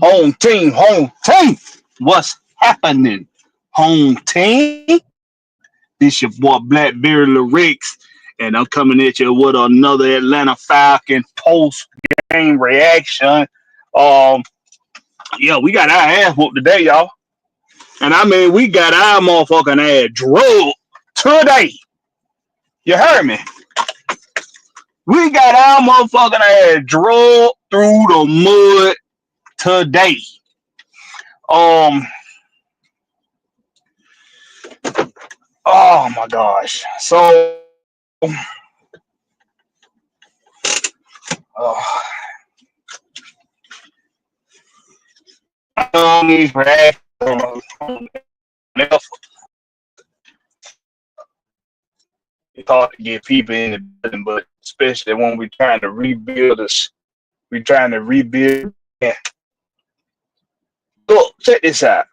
Home team, home team. What's happening, home team? This your boy Blakberry lyrics, and I'm coming at you with another Atlanta Falcon post game reaction. Um, yeah, we got our ass whooped today, y'all, and I mean we got our motherfucking ass drugged today. You heard me? We got our motherfucking ass drugged through the mud today. Um, oh my gosh. So, uh, these reactions it's hard to get people in the building, but especially when we're trying to rebuild us, we're trying to rebuild. Look, check this out.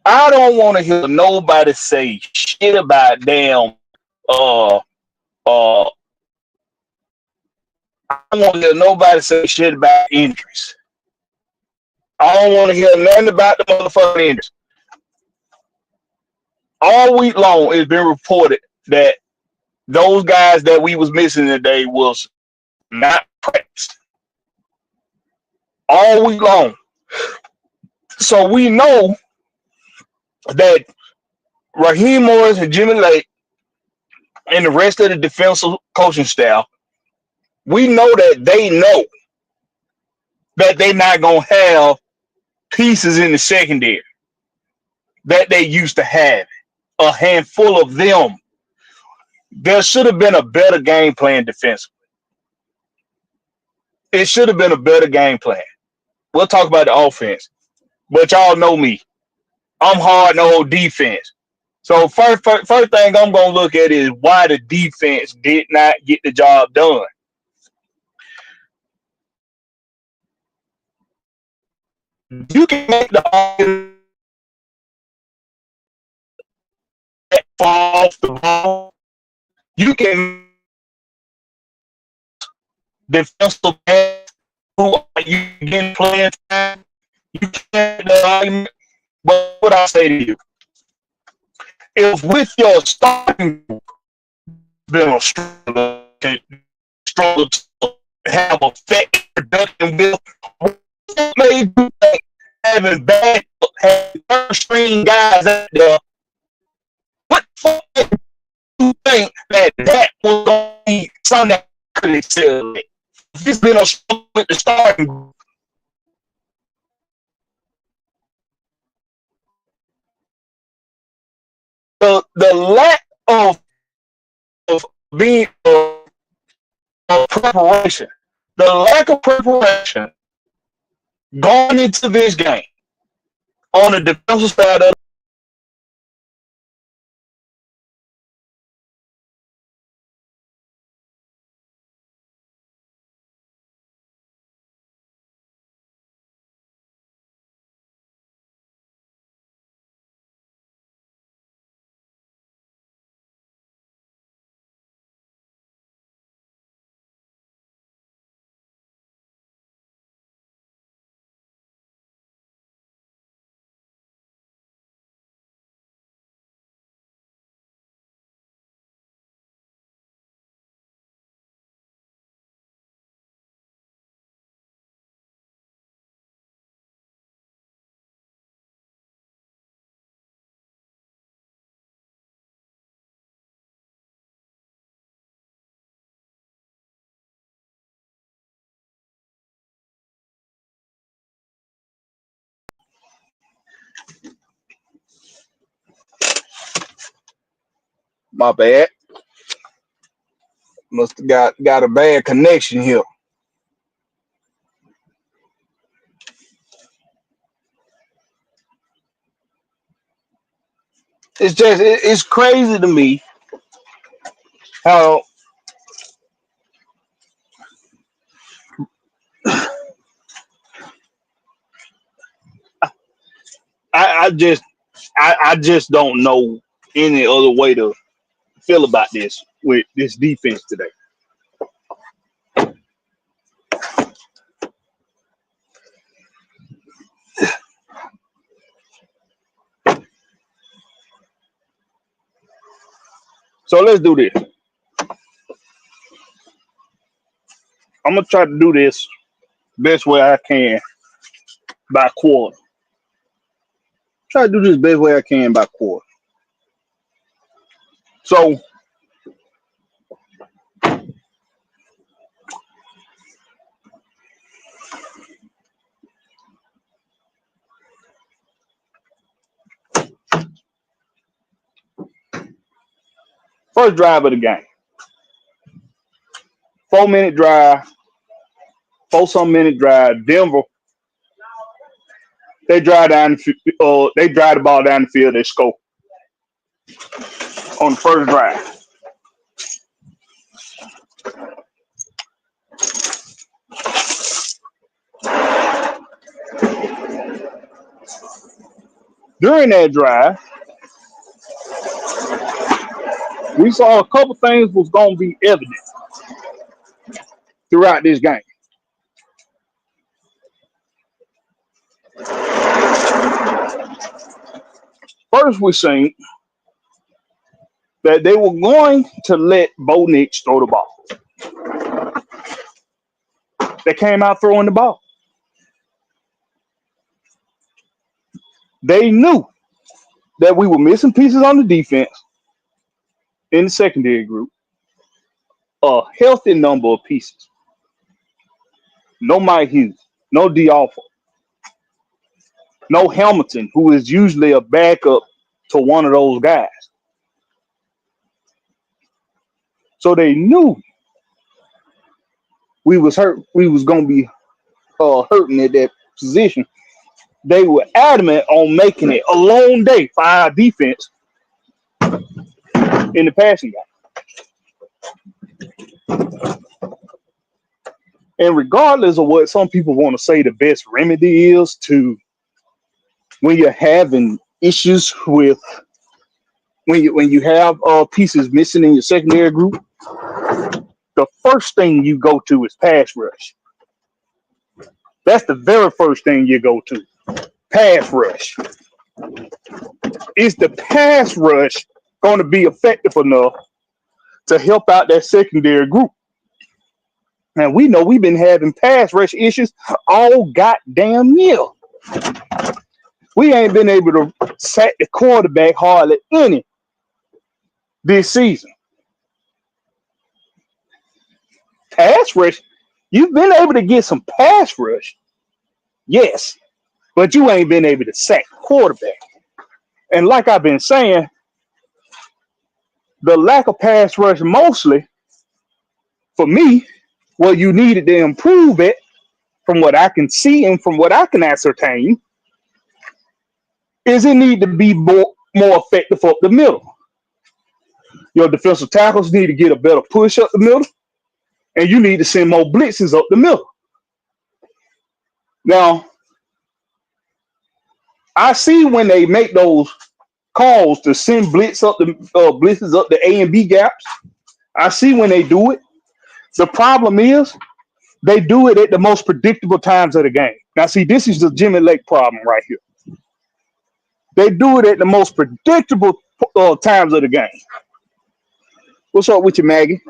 I don't want to hear nobody say shit about damn uh uh I don't want to hear nobody say shit about injuries. I don't want to hear nothing about the motherfucking injuries. All week long it's been reported that those guys that we was missing today was not practiced. All week long. So we know that Raheem Morris and Jimmy Lake and the rest of the defensive coaching staff, we know that they know that they're not going to have pieces in the secondary that they used to have, a handful of them. There should have been a better game plan defensively. It should have been a better game plan. We'll talk about the offense, but y'all know me. I'm hard no defense. So first thing I'm gonna look at is why the defense did not get the job done. You can make the fall off the ball. You can defensive backs who are you getting playing time. You can't the argument. But what I say to you, if with your starting group been a struggle to have effective production bill, what made you think having having first string guys out there, what made you think that was going to be something that could accelerate? If it's been a struggle with the starting group, the lack of being preparation, the lack of preparation going into this game on the defensive side of my bad. Must have got a bad connection here. It's crazy to me how I just don't know any other way to feel about this with this defense today. So let's do this. I'm gonna try to do this best way I can by quarter. Try to do this best way I can by quarter. So first drive of the game. 4-minute drive, 4-some-minute drive. Denver, they drive the ball down the field. They score on the first drive. During that drive, we saw a couple things was going to be evident throughout this game. First, we seen that they were going to let Bo Nix throw the ball. They came out throwing the ball. They knew that we were missing pieces on the defense in the secondary group, a healthy number of pieces. No Mike Hughes, no D'Alfo, no Hamilton, who is usually a backup to one of those guys. So they knew we was hurt. We was going to be hurting at that position. They were adamant on making it a long day for our defense in the passing game. And regardless of what some people want to say the best remedy is to when you're having issues with when you have pieces missing in your secondary group, the first thing you go to is pass rush. That's the very first thing you go to. Pass rush. Is the pass rush going to be effective enough to help out that secondary group? And we know we've been having pass rush issues all goddamn year. We ain't been able to sack the quarterback hardly any this season. Pass rush, you've been able to get some pass rush, yes, but you ain't been able to sack quarterback. And like I've been saying, the lack of pass rush mostly, for me, what you needed to improve it, from what I can see and from what I can ascertain, is it need to be more effective up the middle. Your defensive tackles need to get a better push up the middle, and you need to send more blitzes up the middle. Now, I see when they make those calls to send blitzes up the A and B gaps. I see when they do it. The problem is they do it at the most predictable times of the game. Now, see, this is the Jimmy Lake problem right here. They do it at the most predictable times of the game. What's up with you, Maggie?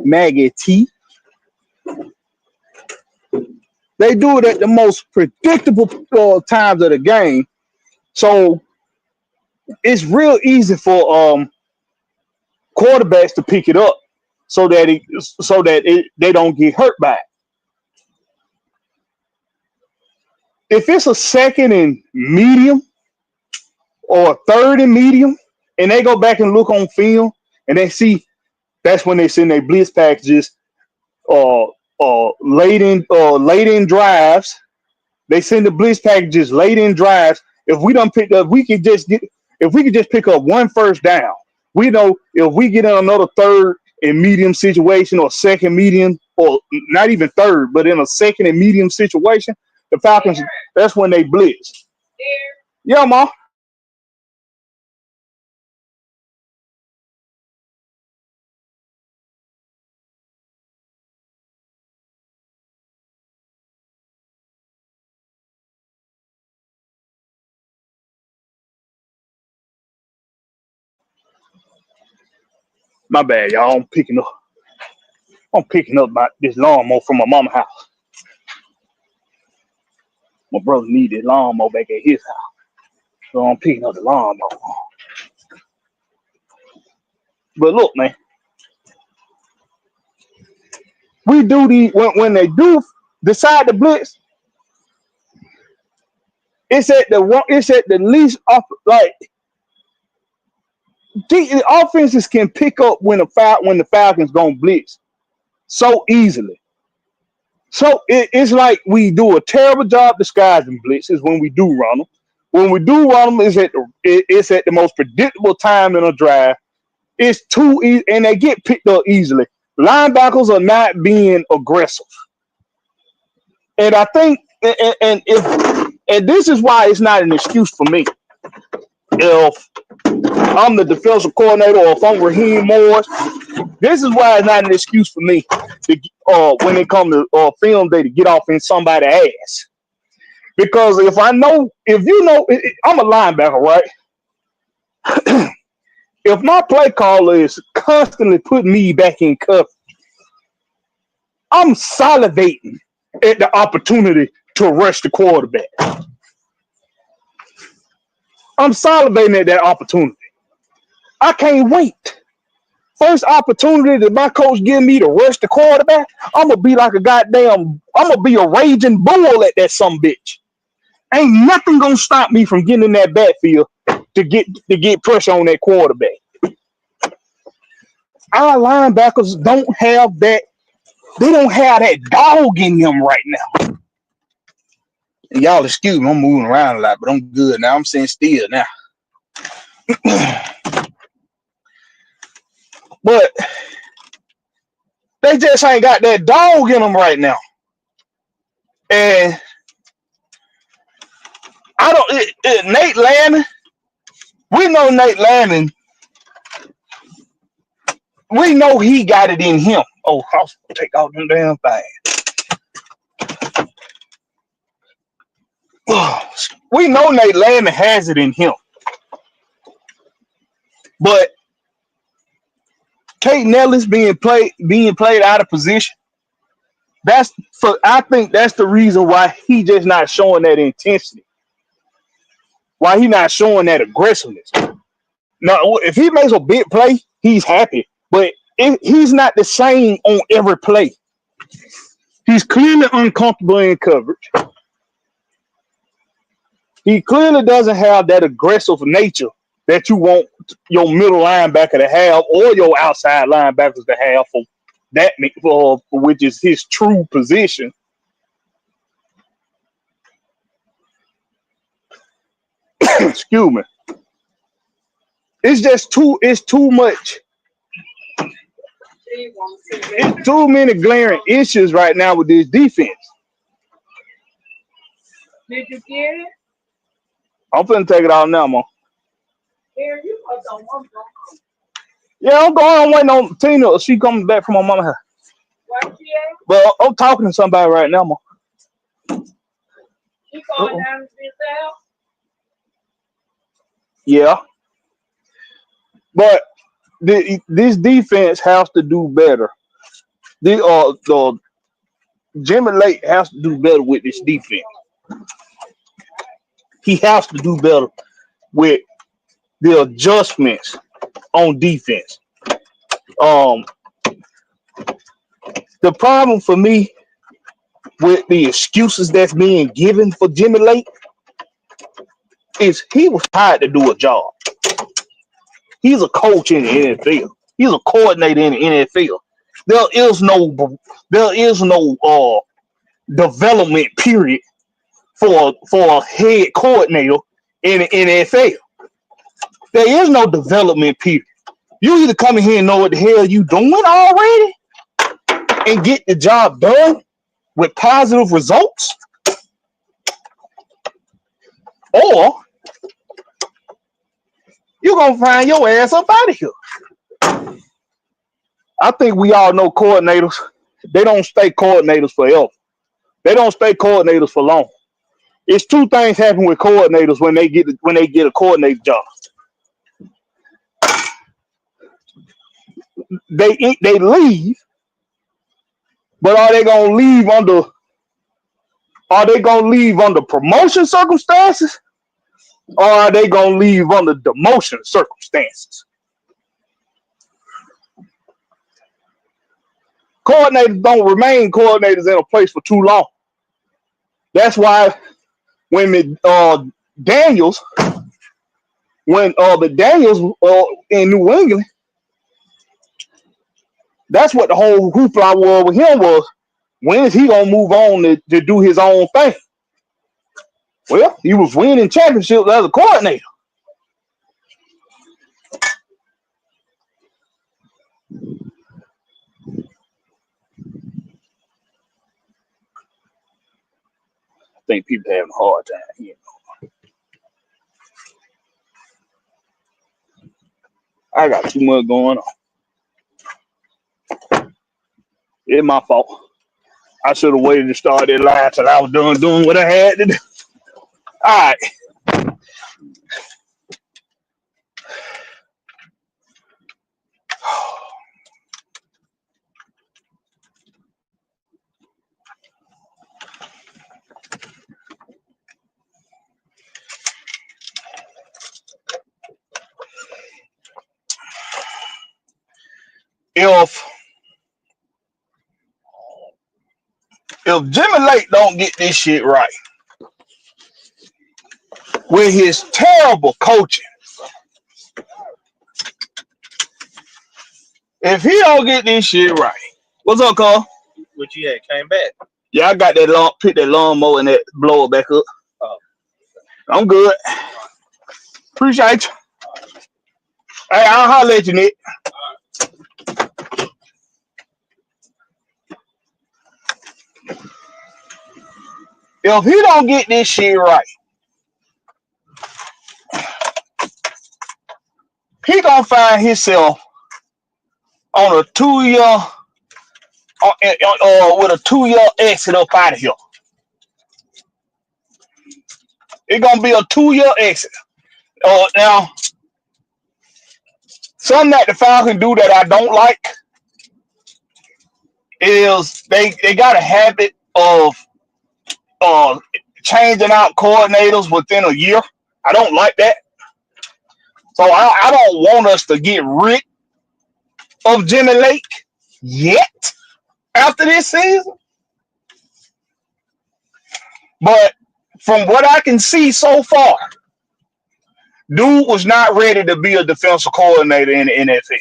Maggie T. They do it at the most predictable times of the game. So it's real easy for quarterbacks to pick it up so that they don't get hurt by it. If it's a second and medium or a third and medium, and they go back and look on film and they see that's when they send their blitz packages late in drives. They send the blitz packages late in drives. If we don't pick up, if we could just pick up one first down, we know if we get in another third and medium situation or second medium, or not even third, but in a second and medium situation, the Falcons, that's when they blitz. Yeah, ma. My bad, y'all. I'm picking up this lawnmower from my mama's house. My brother needed lawnmower back at his house. So I'm picking up the lawnmower. But look, man, we do the when they do decide to blitz, it's at the least off like the offenses can pick up when the Falcons gonna blitz so easily. So it's like we do a terrible job disguising blitzes when we do run them. When we do run them, it's at the most predictable time in a drive. It's too easy, and they get picked up easily. Linebackers are not being aggressive, and I think, and this is why it's not an excuse for me. If I'm the defensive coordinator or if I'm Raheem Morris, this is why it's not an excuse for me to when it comes to film day to get off in somebody's ass. Because if you know, I'm a linebacker, right? If my play caller is constantly putting me back in cover, I'm salivating at the opportunity to rush the quarterback. I'm salivating at that opportunity. I can't wait. First opportunity that my coach give me to rush the quarterback, I'm gonna be like I'm gonna be a raging bull at that some bitch. Ain't nothing gonna stop me from getting in that backfield to get pressure on that quarterback. Our linebackers don't have that. They don't have that dog in them right now. And y'all excuse me, I'm moving around a lot, but I'm good now. I'm sitting still now. But they just ain't got that dog in them right now. And I don't. Nate Landon, we know Nate Landon. We know he got it in him. Oh, I'll take all them damn things. We know Nate Landon has it in him. But Kate Nellis being played out of position. I think that's the reason why he just not showing that intensity. Why he not showing that aggressiveness. Now, if he makes a big play, he's happy. But he's not the same on every play. He's clearly uncomfortable in coverage. He clearly doesn't have that aggressive nature that you want your middle linebacker to have or your outside linebackers to have for which is his true position. Excuse me. It's too much. It's too many glaring issues right now with this defense. Did you get it? I'm finna take it out now, man. Yeah, I'm going. I'm waiting on Tina. She coming back from my mama's house. But I'm talking to somebody right now, man. She going down to this house? Yeah. But this defense has to do better. The Jimmy Lake has to do better with this defense. He has to do better with the adjustments on defense. The problem for me with the excuses that's being given for Jimmy Lake is he was hired to do a job. He's a coach in the NFL. He's a coordinator in the NFL. There is no development period for a head coordinator in the NFL. There is no development period. You either come in here and know what the hell you doing already and get the job done with positive results, or you're going to find your ass up out of here. I think we all know coordinators. They don't stay coordinators forever. They don't stay coordinators for long. It's two things happen with coordinators when they get a coordinator job. They leave, but are they gonna leave under promotion circumstances, or are they gonna leave under demotion circumstances? Coordinators don't remain coordinators in a place for too long. That's why when the Daniels in New England, that's what the whole hoopla was with him was. When is he gonna move on to do his own thing? Well, he was winning championships as a coordinator. I think people having a hard time here. I got too much going on. It's my fault. I should have waited to start that live till I was done doing what I had to do. All right. If Jimmy Lake don't get this shit right with his terrible coaching, if he don't get this shit right, what's up, Carl? What you had came back? Yeah, I got that pick that lawnmower and that blow it back up. Oh. I'm good. Appreciate you. Hey, I'll holler at you, Nick. If he don't get this shit right, he gonna find himself on a 2-year with a 2-year exit up out of here. It's gonna be a 2-year exit. Now, something that the Falcons do that I don't like is they got a habit of changing out coordinators within a year. I don't like that. So I don't want us to get rid of Jimmy Lake yet after this season. But from what I can see so far, dude was not ready to be a defensive coordinator in the NFL.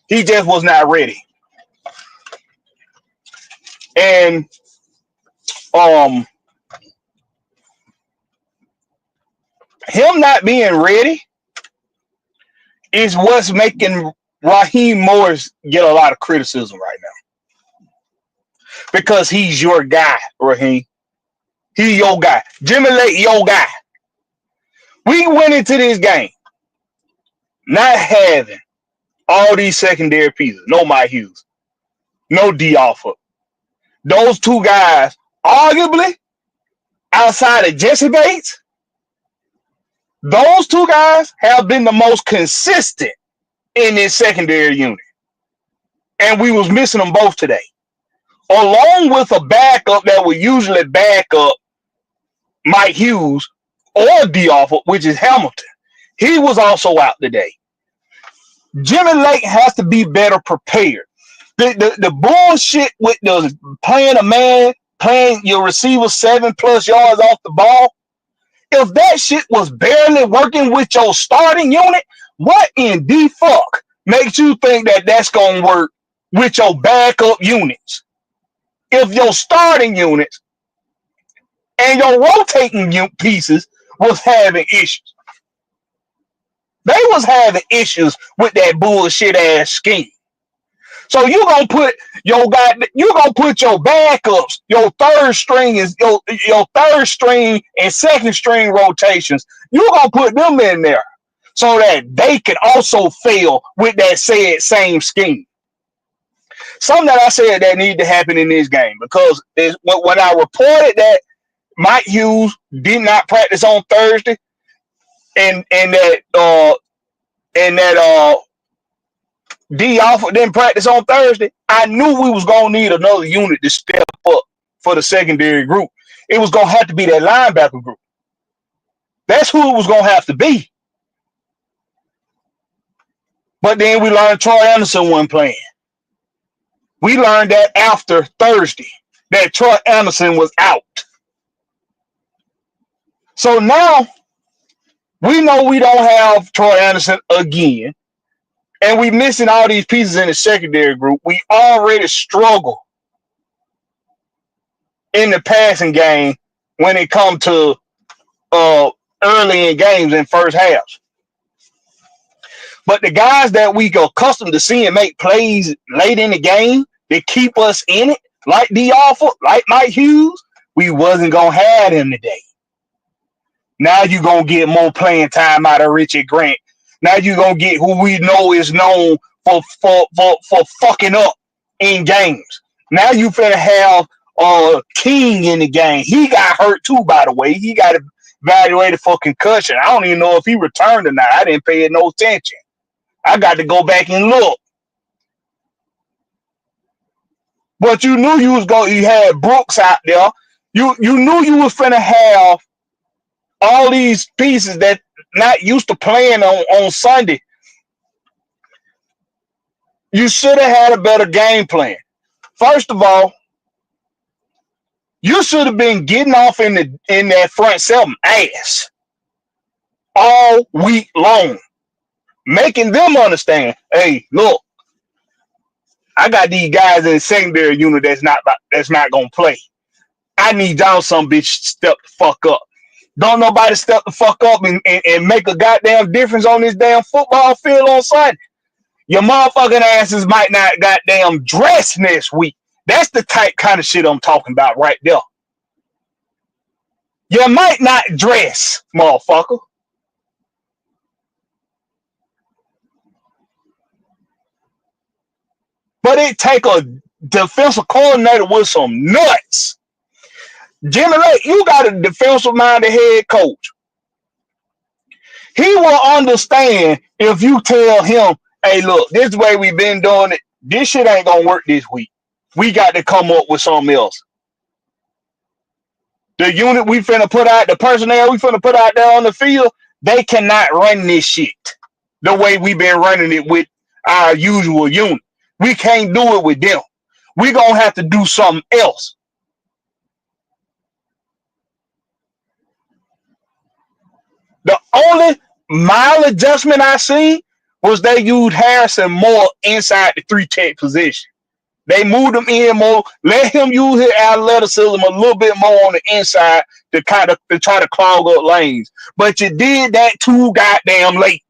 He just was not ready. And him not being ready is what's making Raheem Morris get a lot of criticism right now. Because he's your guy, Raheem. He's your guy. Jimmy Lake, your guy. We went into this game not having all these secondary pieces. No Mike Hughes. No D Alpha. Those two guys, arguably, outside of Jesse Bates, those two guys have been the most consistent in this secondary unit. And we was missing them both today. Along with a backup that would usually back up Mike Hughes or D Alpha, which is Hamilton. He was also out today. Jimmy Lake has to be better prepared. The bullshit with the playing a man, playing your receiver 7+ yards off the ball, if that shit was barely working with your starting unit, what in the fuck makes you think that that's going to work with your backup units? If your starting units and your rotating pieces was having issues. They was having issues with that bullshit ass scheme. So you gonna put your backups, your third string is your third string and second string rotations. You gonna put them in there so that they can also fail with that said same scheme. Something that I said that needed to happen in this game because when I reported that Mike Hughes did not practice on Thursday and that D Alpha didn't practice on Thursday, I knew we was gonna need another unit to step up for the secondary group. It was gonna have to be that linebacker group. That's who it was gonna have to be. But then we learned Troy Anderson wasn't playing. We learned that after Thursday that Troy Anderson was out. So now we know we don't have Troy Anderson again. And we missing all these pieces in the secondary group. We already struggle in the passing game when it comes to early in games in first halves. But the guys that we go accustomed to seeing make plays late in the game that keep us in it, like D Alpha, like Mike Hughes, we wasn't gonna have them today. Now you're gonna get more playing time out of Richard Grant. Now you're gonna get who we know is known for fucking up in games. Now you finna have King in the game. He got hurt too, by the way. He got evaluated for concussion. I don't even know if he returned or not. I didn't pay no attention. I got to go back and look. But you knew you had Brooks out there. You knew you was finna have all these pieces that not used to playing on Sunday. You should have had a better game plan. First of all, you should have been getting off in that front seven ass all week long, making them understand, hey, look, I got these guys in the secondary unit that's not gonna play. I need y'all some bitch step the fuck up. Don't nobody step the fuck up and make a goddamn difference on this damn football field on Sunday. Your motherfucking asses might not goddamn dress next week. That's the kind of shit I'm talking about right there. You might not dress, motherfucker. But it take a defensive coordinator with some nuts. Jimmy Lake, you got a defensive-minded head coach. He will understand if you tell him, hey, look, this is the way we've been doing it. This shit ain't going to work this week. We got to come up with something else. The unit we finna put out, the personnel we finna put out there on the field, they cannot run this shit the way we've been running it with our usual unit. We can't do it with them. We're going to have to do something else. The only mild adjustment I see was they used Harrison more inside the 3-tech position. They moved him in more, let him use his athleticism a little bit more on the inside to try to clog up lanes. But you did that too goddamn late.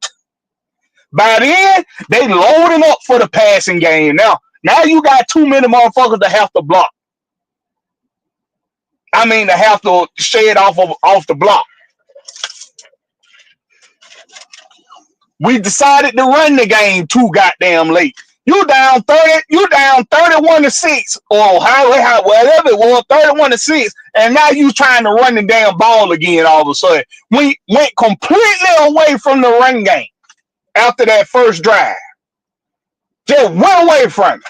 By then, they loading up for the passing game. Now you got too many motherfuckers to have to block. I mean, to have to shed off the block. We decided to run the game too goddamn late. You down 31-6, or whatever it was, 31-6, and now you trying to run the damn ball again all of a sudden. We went completely away from the run game after that first drive. Just went away from it.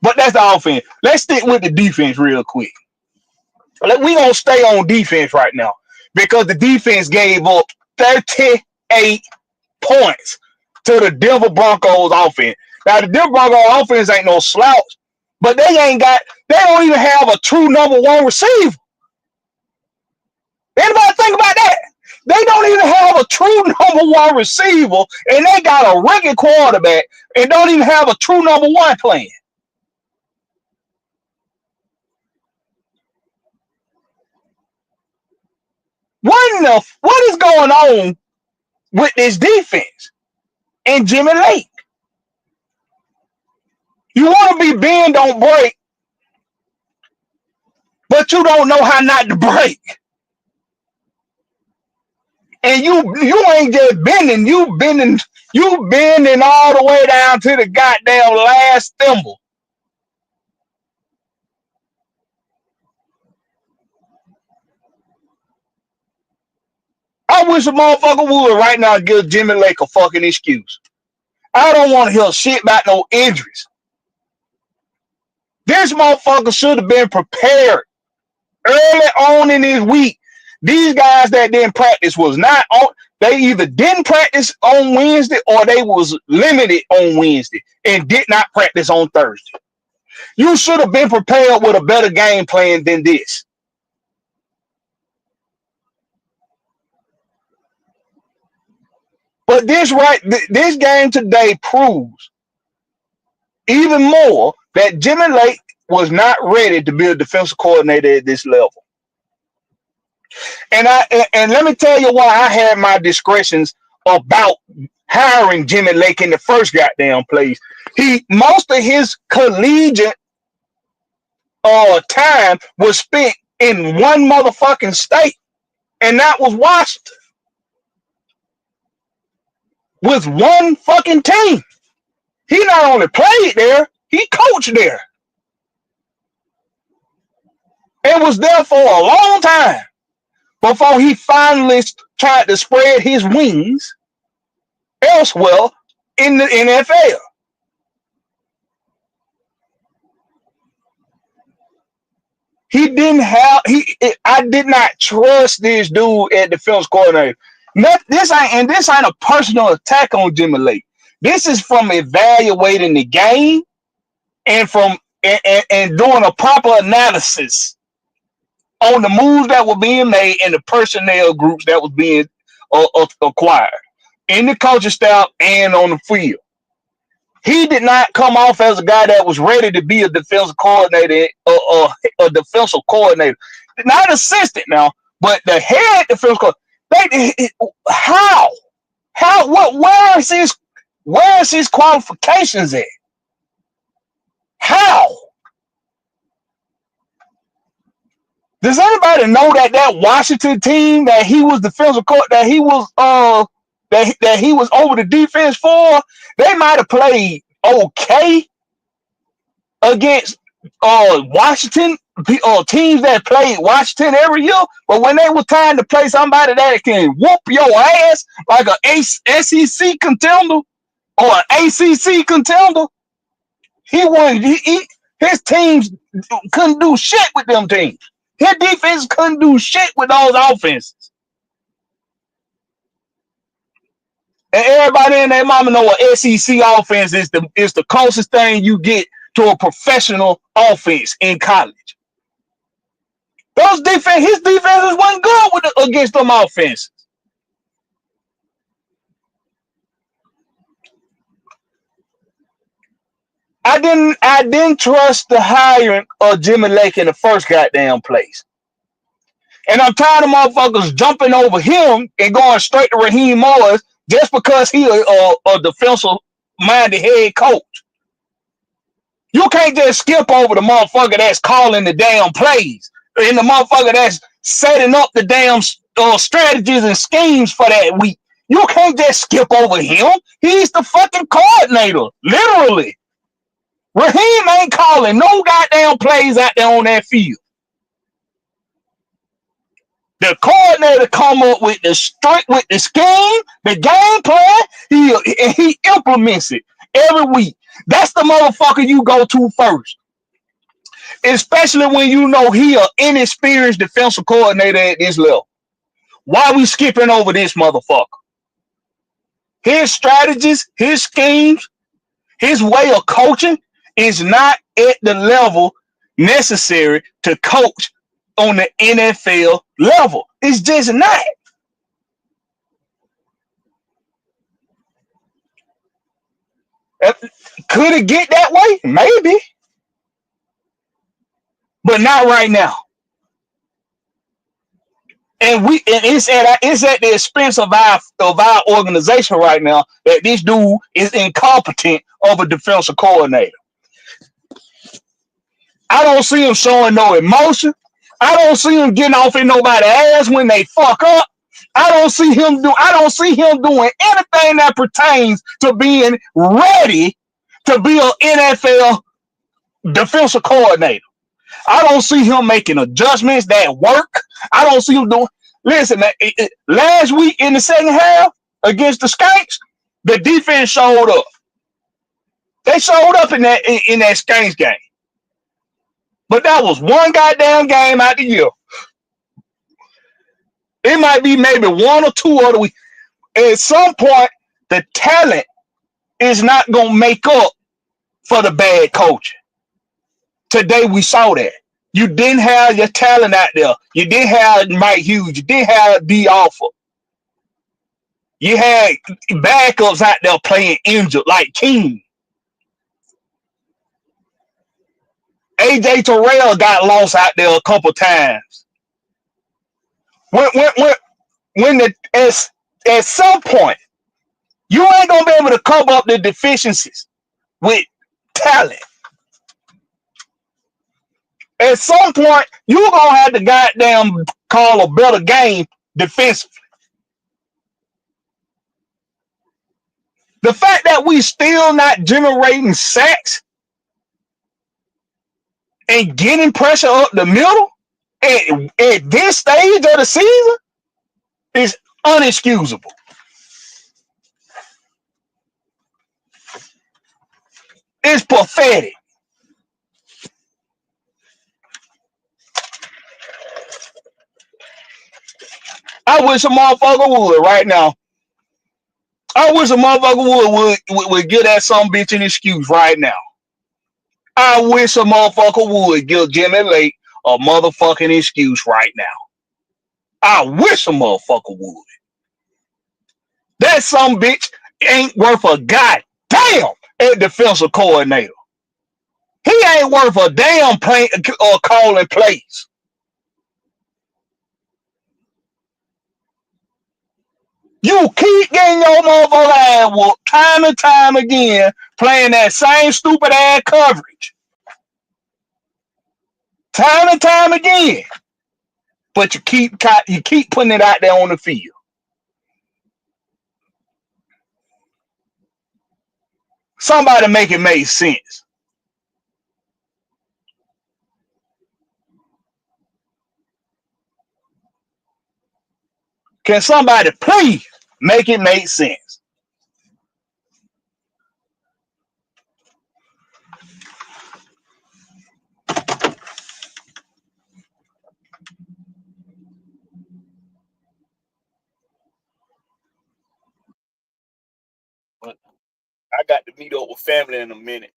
But that's the offense. Let's stick with the defense real quick. We gonna stay on defense right now because the defense gave up 38 points to the Denver Broncos offense. Now the Denver Broncos offense ain't no slouch, but they don't even have a true number one receiver. Anybody think about that? They don't even have a true number one receiver, and they got a rookie quarterback and don't even have a true number one playing. What is going on with this defense? and Jimmy Lake. You want to be bend, don't break, but you don't know how not to break. And you ain't just bending, you bending all the way down to the goddamn last thimble. I wish a motherfucker would right now give Jimmy Lake a fucking excuse. I don't want to hear shit about no injuries. This motherfucker should have been prepared early on in this week. These guys that didn't practice was not on. They either didn't practice on Wednesday or they was limited on Wednesday and did not practice on Thursday. You should have been prepared with a better game plan than this. But this game today proves even more that Jimmy Lake was not ready to be a defensive coordinator at this level. And let me tell you why I had my discretions about hiring Jimmy Lake in the first goddamn place. Most of his collegiate time was spent in one motherfucking state, and that was Washington. With one fucking team. He not only played there, he coached there. And was there for a long time before he finally tried to spread his wings elsewhere in the NFL. I did not trust this dude at defense coordinator. This ain't a personal attack on Jimmy Lake. This is from evaluating the game and from and doing a proper analysis on the moves that were being made and the personnel groups that was being acquired in the coaching staff and on the field. He did not come off as a guy that was ready to be a defensive coordinator, a defensive coordinator, not assistant now, but the head defensive coordinator. How? What? Where is his qualifications at? How? Does anybody know that Washington team that he was defensive coach, that he was over the defense for? They might have played okay against Washington teams that played Washington every year, but when they were trying to play somebody that can whoop your ass like a SEC contender or an ACC contender, his teams couldn't do shit with them teams. His defense couldn't do shit with those offenses. And everybody and their mama know a SEC offense is the closest thing you get to a professional offense in college. His defenses wasn't good against them offenses. I didn't trust the hiring of Jimmy Lake in the first goddamn place. And I'm tired of motherfuckers jumping over him and going straight to Raheem Morris just because he a defensive-minded head coach. You can't just skip over the motherfucker that's calling the damn plays and the motherfucker that's setting up the damn strategies and schemes for that week. You can't just skip over him. He's the fucking coordinator, literally. Raheem ain't calling no goddamn plays out there on that field. The coordinator come up with the scheme, the game plan, he implements it every week. That's the motherfucker you go to first. Especially when you know he an inexperienced defensive coordinator at this level. Why we skipping over this motherfucker? His strategies, his schemes, his way of coaching is not at the level necessary to coach on the NFL level. It's just not. Could it get that way? Maybe. But not right now. And it's at the expense of our organization right now that this dude is incompetent of a defensive coordinator. I don't see him showing no emotion. I don't see him getting off in nobody's ass when they fuck up. I don't see him doing anything that pertains to being ready to be an NFL defensive coordinator. I don't see him making adjustments that work. I don't see him doing. Listen, man, last week in the second half against the Skanks, the defense showed up. They showed up in that Skanks game. But that was one goddamn game out the year. It might be maybe one or two other weeks. At some point, the talent is not going to make up for the bad coaching. Today, we saw that. You didn't have your talent out there. You didn't have Mike Hughes. You didn't have D. Alpha. You had backups out there playing injured, like King. AJ Terrell got lost out there a couple times. At some point, you ain't gonna be able to cover up the deficiencies with talent. At some point, you're gonna have to goddamn call a better game defensively. The fact that we still not generating sacks and getting pressure up the middle at this stage of the season is unexcusable. It's pathetic. I wish a motherfucker would right now. I wish a motherfucker would give that some bitch an excuse right now. I wish a motherfucker would give Jimmy Lake a motherfucking excuse right now. I wish a motherfucker would. That some bitch ain't worth a goddamn at defensive coordinator. He ain't worth a damn calling plays. You keep getting your motherfucker ass whooped time and time again, playing that same stupid ass coverage. Time and time again. But you keep putting it out there on the field. Somebody make it make sense. Can somebody please make it make sense? I got to meet up with family in a minute.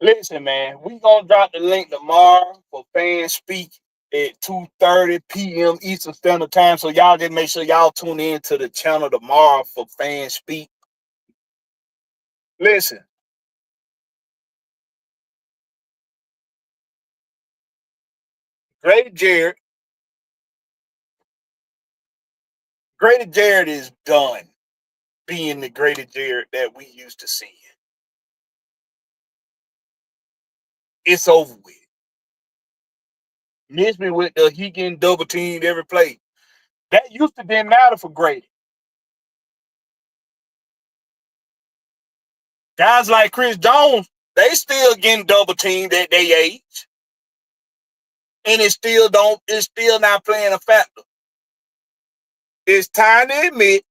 Listen, man, we gonna drop the link tomorrow for Fan Speak at 2:30 p.m. Eastern Standard Time. So y'all just make sure y'all tune in to the channel tomorrow for Fan Speak. Listen. Grady Jarrett is done being the Grady Jarrett that we used to see. It's over with. Miss me with the he getting double teamed every play. That used to didn't matter for Grady. Guys like Chris Jones, they still getting double teamed at their age. And it's still not playing a factor. It's time to admit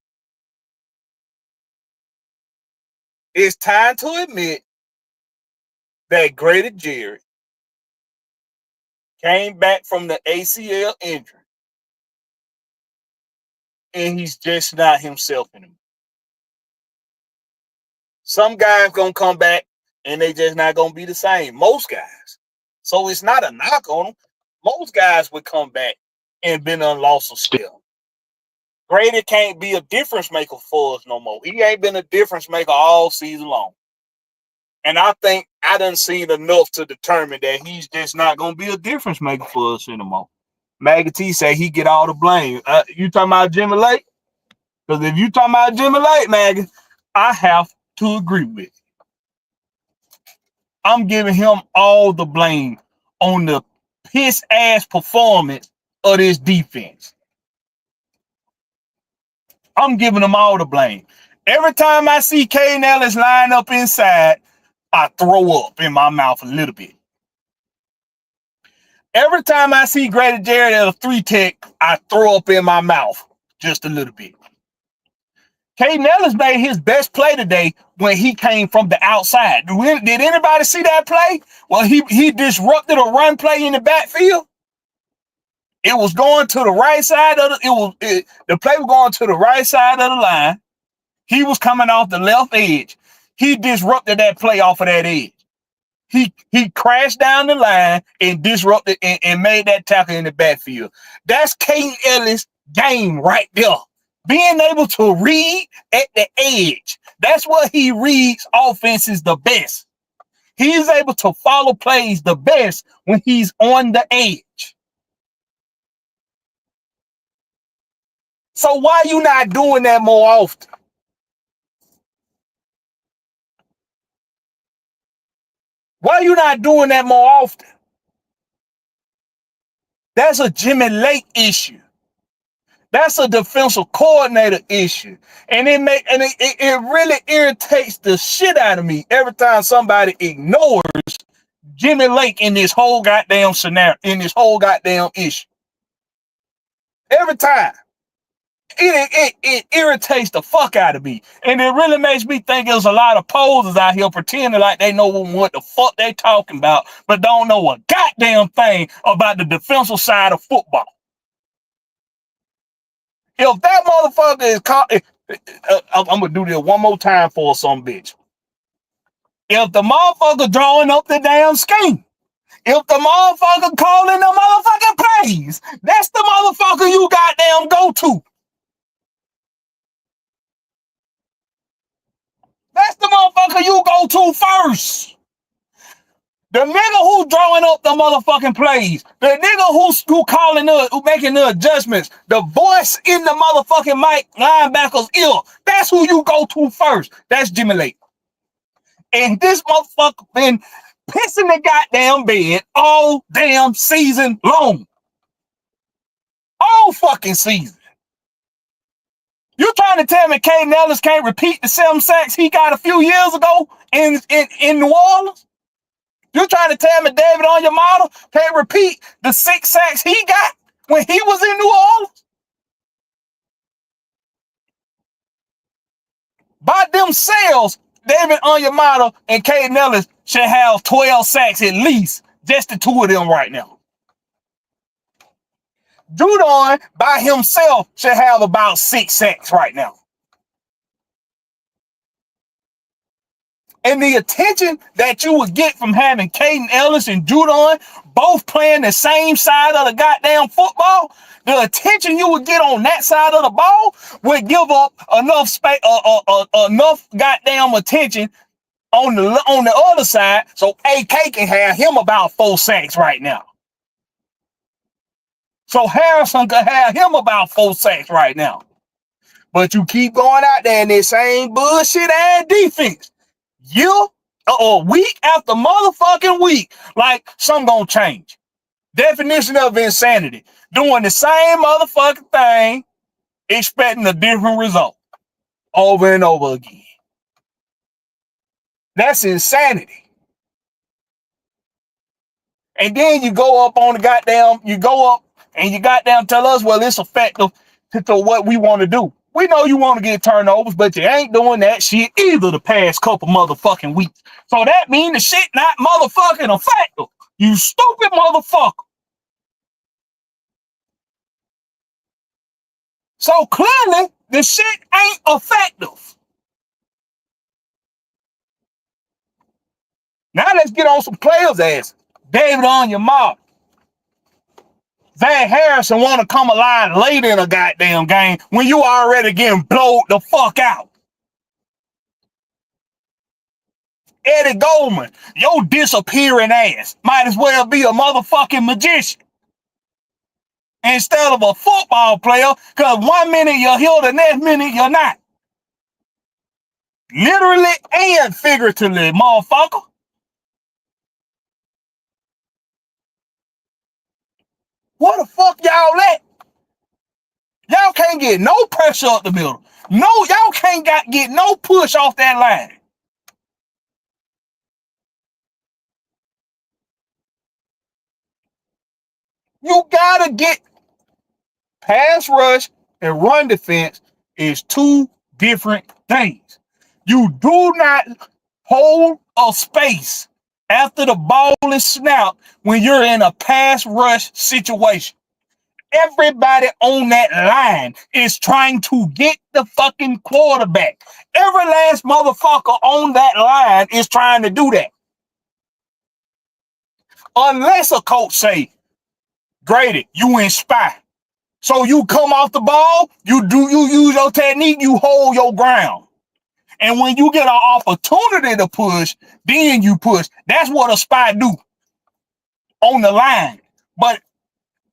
that Grady Jarrett came back from the ACL injury and he's just not himself anymore. Some guys gonna come back and they just not gonna be the same. Most guys. So it's not a knock on them. Most guys would come back and been lost a step. Grady can't be a difference maker for us no more. He ain't been a difference maker all season long. And I think I done seen enough to determine that he's just not going to be a difference maker for us anymore. Maggie T say he get all the blame. You talking about Jimmy Lake? Because if you talking about Jimmy Lake, Maggie, I have to agree with it. I'm giving him all the blame on the piss ass performance of this defense. I'm giving him all the blame. Every time I see Caden Ellis line up inside, I throw up in my mouth a little bit. Every time I see Grady Jarrett at a 3-tech, I throw up in my mouth just a little bit. Caden Ellis made his best play today when he came from the outside. Did anybody see that play? Well, he disrupted a run play in the backfield. It was going to the right side of the play was going to the right side of the line. He was coming off the left edge. He disrupted that play off of that edge. He crashed down the line and disrupted and made that tackle in the backfield. That's Caden Ellis' game right there. Being able to read at the edge. That's what he reads offenses the best. He's able to follow plays the best when he's on the edge. So why are you not doing that more often? Why are you not doing that more often? That's a Jimmy Lake issue. That's a defensive coordinator issue. And it really irritates the shit out of me every time somebody ignores Jimmy Lake in this whole goddamn scenario, in this whole goddamn issue. Every time. It irritates the fuck out of me. And it really makes me think there's a lot of posers out here pretending like they know what the fuck they talking about, but don't know a goddamn thing about the defensive side of football. If that motherfucker is caught, I'm gonna do this one more time for some bitch. If the motherfucker drawing up the damn scheme, if the motherfucker calling the motherfucking plays, that's the motherfucker you goddamn go to. That's the motherfucker you go to first. The nigga who's drawing up the motherfucking plays, the nigga who calling who making the adjustments, the voice in the motherfucking mic linebacker's ear, that's who you go to first. That's Jimmy Lake. And this motherfucker been pissing the goddamn bed all damn season long. All fucking season. You trying to tell me Caden Ellis can't repeat the 7 sacks he got a few years ago in New Orleans? You trying to tell me David Onyemata can't repeat the 6 sacks he got when he was in New Orleans? By themselves, David Onyemata and Caden Ellis should have 12 sacks at least, just the two of them right now. Judon by himself should have about 6 sacks right now. And the attention that you would get from having Caden Ellis and Judon both playing the same side of the goddamn football, the attention you would get on that side of the ball would give up enough space, enough goddamn attention on the other side, so AK can have him about 4 sacks right now. So Harrison could have him about 4 sacks right now. But you keep going out there in this same bullshit ass defense. Week after motherfucking week, like something gonna change. Definition of insanity. Doing the same motherfucking thing, expecting a different result over and over again. That's insanity. And then you go up on the goddamn, you go up and you goddamn tell us, well, it's effective to what we want to do. We know you want to get turnovers, but you ain't doing that shit either the past couple motherfucking weeks. So that means the shit not motherfucking effective. You stupid motherfucker. So clearly, the shit ain't effective. Now let's get on some players' ass. David Onyemata. Zach Harrison want to come alive late in a goddamn game when you already getting blowed the fuck out. Eddie Goldman, your disappearing ass might as well be a motherfucking magician. instead of a football player, because 1 minute you're here, the next minute you're not. Literally and figuratively, motherfucker. What the fuck y'all at? Y'all can't get no pressure up the middle. No, y'all can't get no push off that line. You gotta get pass rush and run defense is two different things. You do not hold a space after the ball is snapped when you're in a pass rush situation. Everybody on that line is trying to get the fucking quarterback. Every last motherfucker on that line is trying to do that. Unless a coach say, Grady, you in spy. So you come off the ball, you use your technique, you hold your ground. And when you get an opportunity to push, then you push. That's what a spy do on the line. But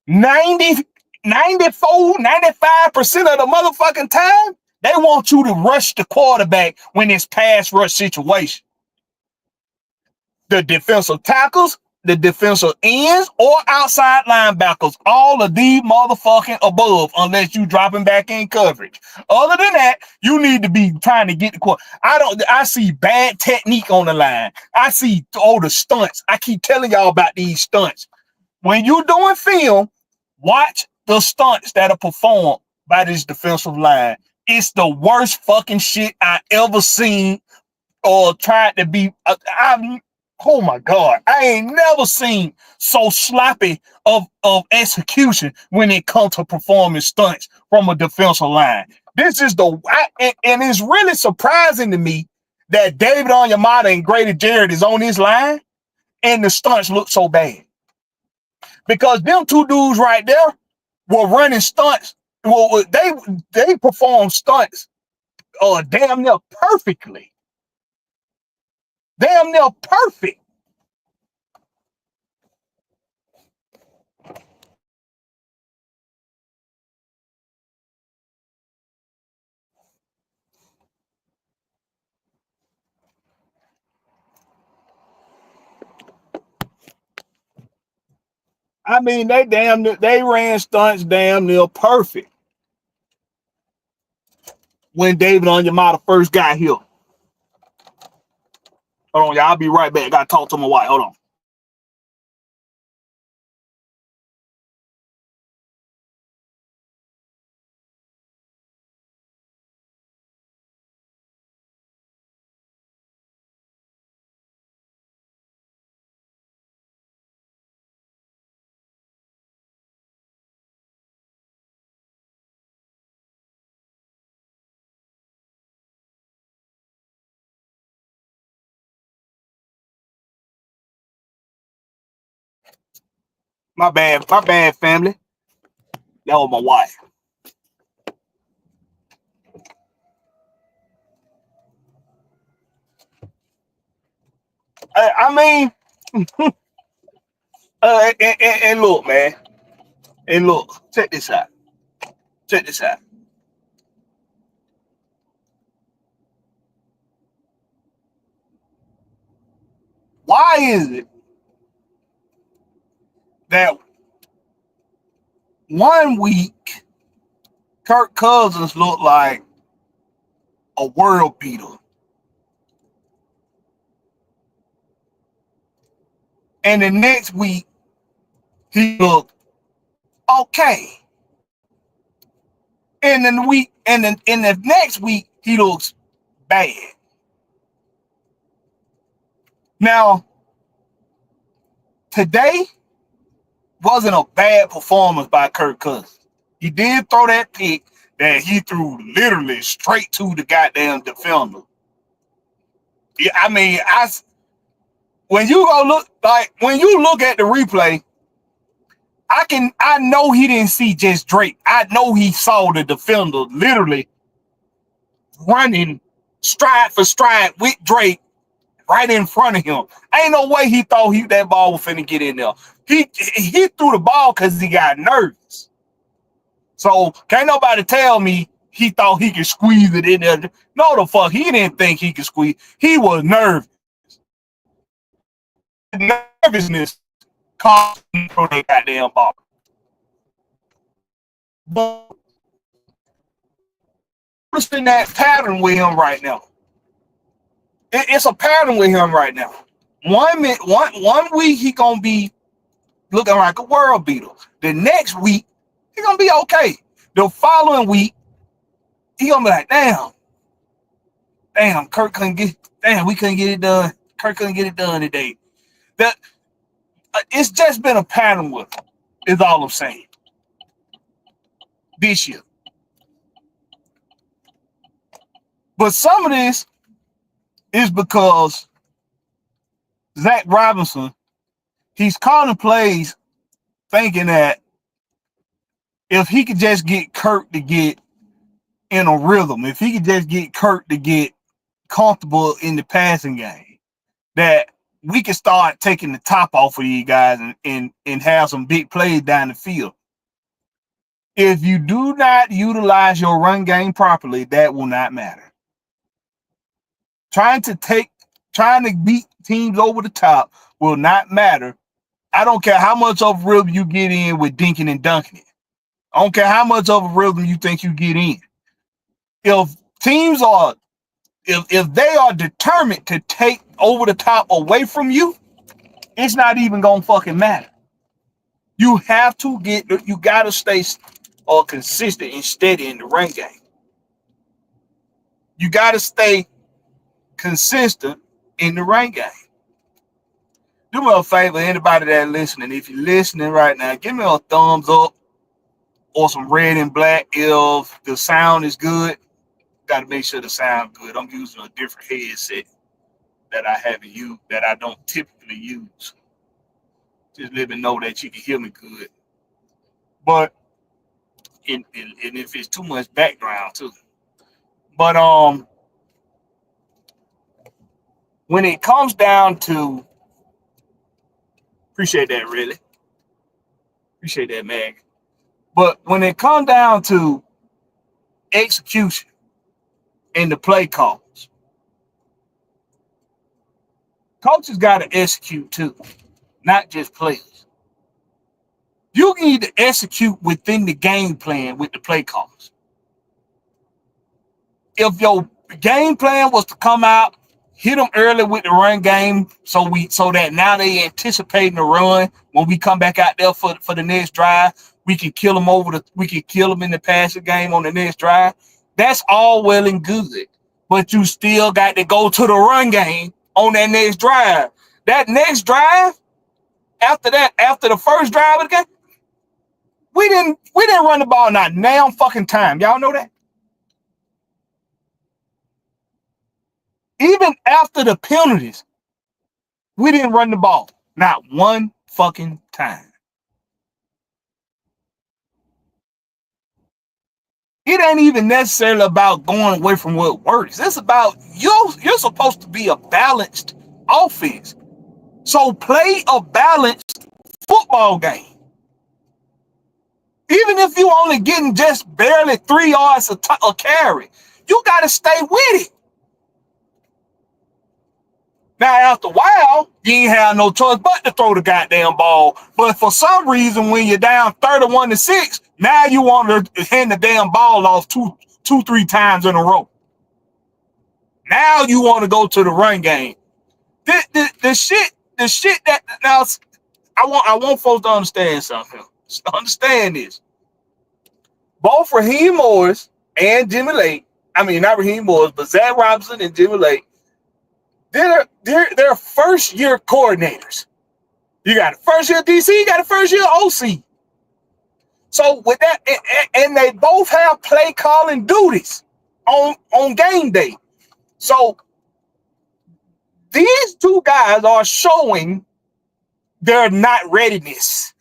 90, 94, 95% of the motherfucking time, they want you to rush the quarterback when it's pass rush situation. The defensive tackles, the defensive ends, or outside linebackers, all of these motherfucking above, unless you dropping back in coverage. Other than that, you need to be trying to get the quarter. I see bad technique on the line. I see the stunts. I keep telling y'all about these stunts. When you doing film, watch the stunts that are performed by this defensive line. It's the worst fucking shit I ever seen or tried to be. Oh my God, I ain't never seen so sloppy of execution when it comes to performing stunts from a defensive line. This is and it's really surprising to me that David Onyemata and Grady Jarrett is on this line and the stunts look so bad. Because them two dudes right there were running stunts. Well, they perform stunts damn near perfectly. Damn near perfect. I mean, they ran stunts damn near perfect when David Onyemata first got here. Hold on, y'all. I'll be right back. I gotta talk to my wife. Hold on. My bad, family. That was my wife. I mean, and look, man. And look, check this out. Check this out. Why is it that 1 week Kirk Cousins looked like a world beater, and the next week he looked okay, and then the next week he looks bad? Now, today wasn't a bad performance by Kirk Cousins. He did throw that pick that he threw literally straight to the goddamn defender. Yeah, I mean, when you look at the replay, I know he didn't see just Drake. I know he saw the defender literally running stride for stride with Drake right in front of him. Ain't no way he thought that ball was finna get in there. He threw the ball because he got nervous. So can't nobody tell me he thought he could squeeze it in there. No, the fuck, he didn't think he could squeeze. He was nervous. Nervousness caused him to throw that goddamn ball. But noticing that pattern with him right now. It's a pattern with him right now. One week he gonna be looking like a world beater. The next week he gonna be okay. The following week he gonna be like, damn, we couldn't get it done. Kirk couldn't get it done today. That it's just been a pattern with him, is all I'm saying. This year. But some of this is because Zach Robinson, he's calling plays thinking that if he could just get Kirk to get in a rhythm, if he could just get Kirk to get comfortable in the passing game, that we can start taking the top off of you guys and have some big plays down the field. If you do not utilize your run game properly, that will not matter. Trying to beat teams over the top will not matter. I don't care how much of a rhythm you get in with dinking and dunking it. I don't care how much of a rhythm you think you get in. If teams are, if they are determined to take over the top away from you, it's not even gonna fucking matter. You got to stay consistent and steady in the run game. You got to stay consistent in the run game. Do me a favor, anybody that listening, if you're listening right now, give me a thumbs up or some red and black if the sound is good. Got to make sure the sound good. I'm using a different headset that I haven't used, that I don't typically use. Just let me know that you can hear me good. But and if it's too much background too. But when it comes down to, appreciate that, really. Appreciate that, Mag. But when it comes down to execution and the play calls, coaches got to execute too, not just players. You need to execute within the game plan with the play calls. If your game plan was to come out, hit them early with the run game, so that now they anticipating the run. When we come back out there for the next drive, we can kill them in the passing game on the next drive. That's all well and good, but you still got to go to the run game on that next drive. That next drive, after the first drive of the game, we didn't run the ball not damn fucking time. Y'all know that? Even after the penalties, we didn't run the ball. Not one fucking time. It ain't even necessarily about going away from what works. It's about you're supposed to be a balanced offense. So play a balanced football game. Even if you only getting just barely 3 yards a carry, you got to stay with it. Now, after a while, you ain't have no choice but to throw the goddamn ball. But for some reason, when you're down 31-6, now you want to hand the damn ball off two, 3 times in a row. Now you want to go to the run game. The shit that now I want folks to understand something. Understand this. Both Raheem Morris and Jimmy Lake, I mean not Raheem Morris, but Zach Robinson and Jimmy Lake, they're first year coordinators. You got a first year DC, you got a first year OC. So with that, and they both have play calling duties on game day. So these two guys are showing their not readiness.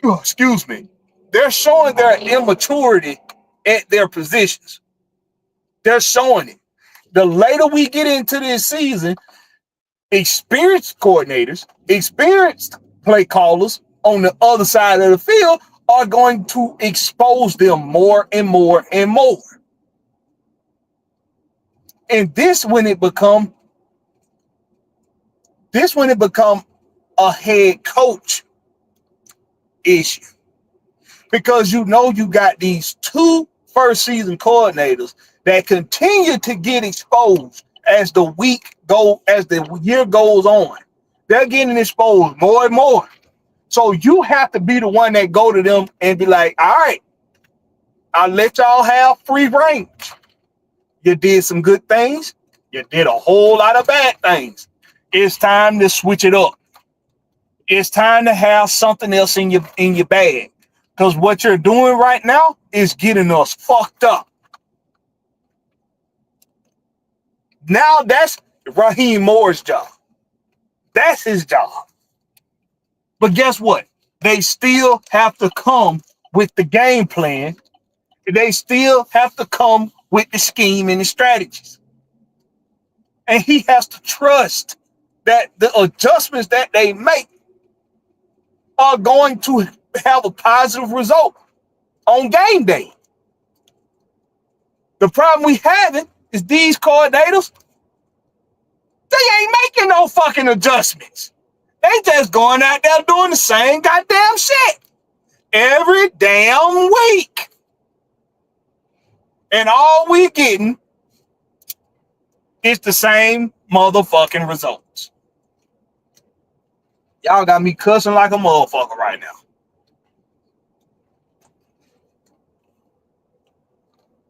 Excuse me. They're showing their immaturity at their positions. They're showing it. The later we get into this season, experienced coordinators, experienced play callers on the other side of the field are going to expose them more and more and more. And this when it become a head coach issue. Because you got these two first season coordinators that continue to get exposed as the year goes on. They're getting exposed more and more. So you have to be the one that go to them and be like, all right, I'll let y'all have free range. You did some good things. You did a whole lot of bad things. It's time to switch it up. It's time to have something else in your bag. Because what you're doing right now is getting us fucked up. Now that's Raheem Moore's job. That's his job. But guess what? They still have to come with the game plan. They still have to come with the scheme and the strategies. And he has to trust that the adjustments that they make are going to have a positive result on game day. The problem we having is these coordinators, they ain't making no fucking adjustments. They just going out there doing the same goddamn shit every damn week. And all we getting is the same motherfucking results. Y'all got me cussing like a motherfucker right now.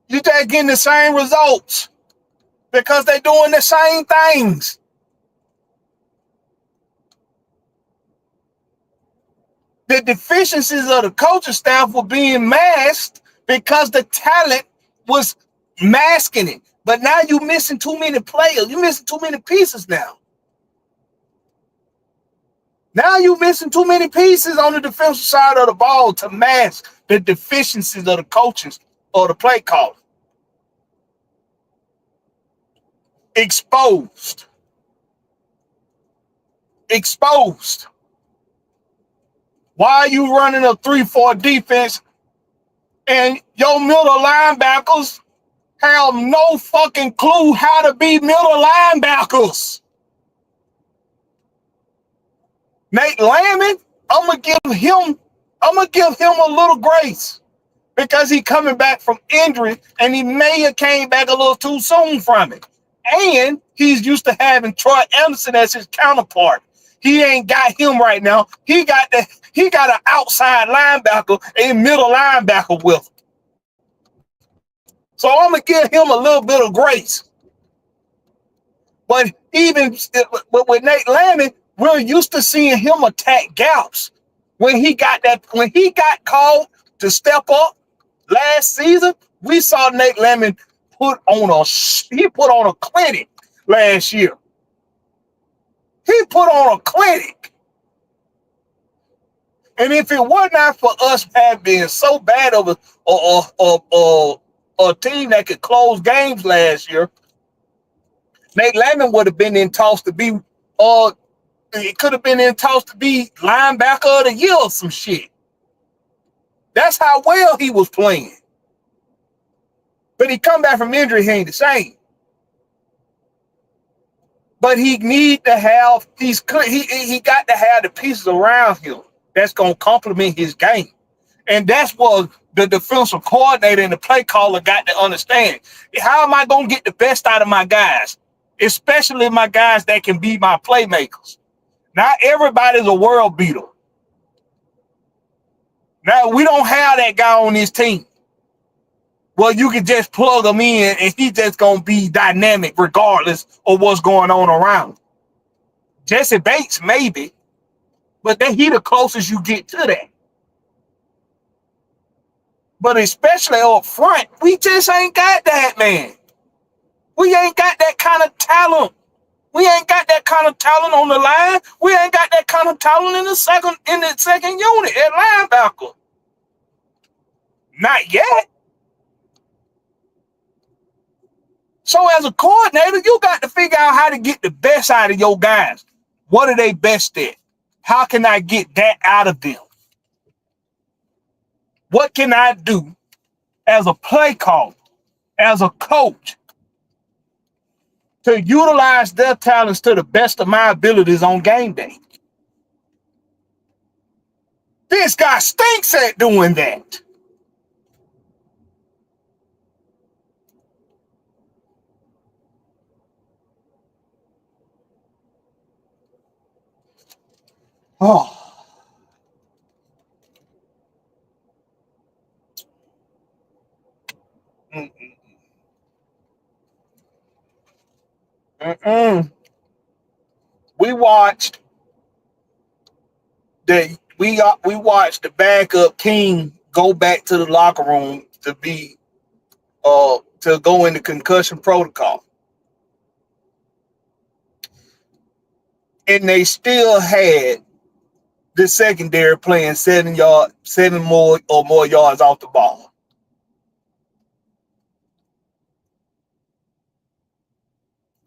You just getting the same results because they're doing the same things. The deficiencies of the coaching staff were being masked because the talent was masking it. But now you're missing too many players. You're missing too many pieces now. Now you're missing too many pieces on the defensive side of the ball to mask the deficiencies of the coaches or the play calling. Exposed. Why are you running a 3-4 defense and your middle linebackers have no fucking clue how to be middle linebackers? Nate Landman, I'm gonna give him a little grace because he coming back from injury and he may have came back a little too soon from it. And he's used to having Troy Anderson as his counterpart. He ain't got him right now. He got an outside linebacker, a middle linebacker with him. So I'm gonna give him a little bit of grace. But even with Nate Landman, we're used to seeing him attack gaps. When he got called to step up last season, we saw Nate Landman put on a clinic last year. He put on a clinic. And if it were not for us being so bad of a team that could close games last year, Nate Landman would have been in talks to be it could have been in talks to be linebacker of the year or some shit. That's how well he was playing. But he come back from injury, he ain't the same. But he need to have he got to have the pieces around him that's gonna complement his game. And that's what the defensive coordinator and the play caller got to understand. How am I gonna get the best out of my guys? Especially my guys that can be my playmakers. Not everybody's a world beater. Now, we don't have that guy on this team. Well, you can just plug him in and he's just going to be dynamic regardless of what's going on around. Jesse Bates, maybe, but he the closest you get to that. But especially up front, we just ain't got that, man. We ain't got that kind of talent. We ain't got that kind of talent on the line. We ain't got that kind of talent in the second unit at linebacker. Not yet. So as a coordinator, you got to figure out how to get the best out of your guys. What are they best at? How can I get that out of them? What can I do as a play caller, as a coach, to utilize their talents to the best of my abilities on game day? This guy stinks at doing that. Oh. Mm-mm. Mm-mm. We watched we watched the backup king go back to the locker room to go into concussion protocol. And they still had the secondary playing 7 more or more yards off the ball.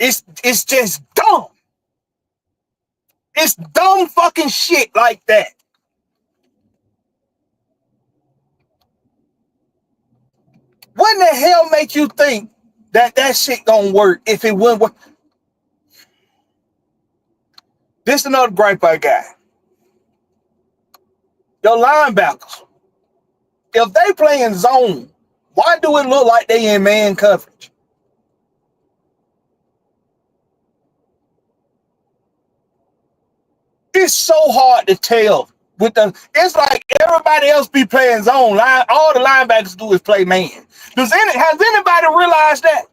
It's just dumb. It's dumb fucking shit like that. What in the hell make you think that shit gonna work if it wouldn't work? This is another gripe I got. Your linebackers, if they play in zone, why do it look like they in man coverage? It's so hard to tell. It's like everybody else be playing zone. All the linebackers do is play man. Has anybody realized that?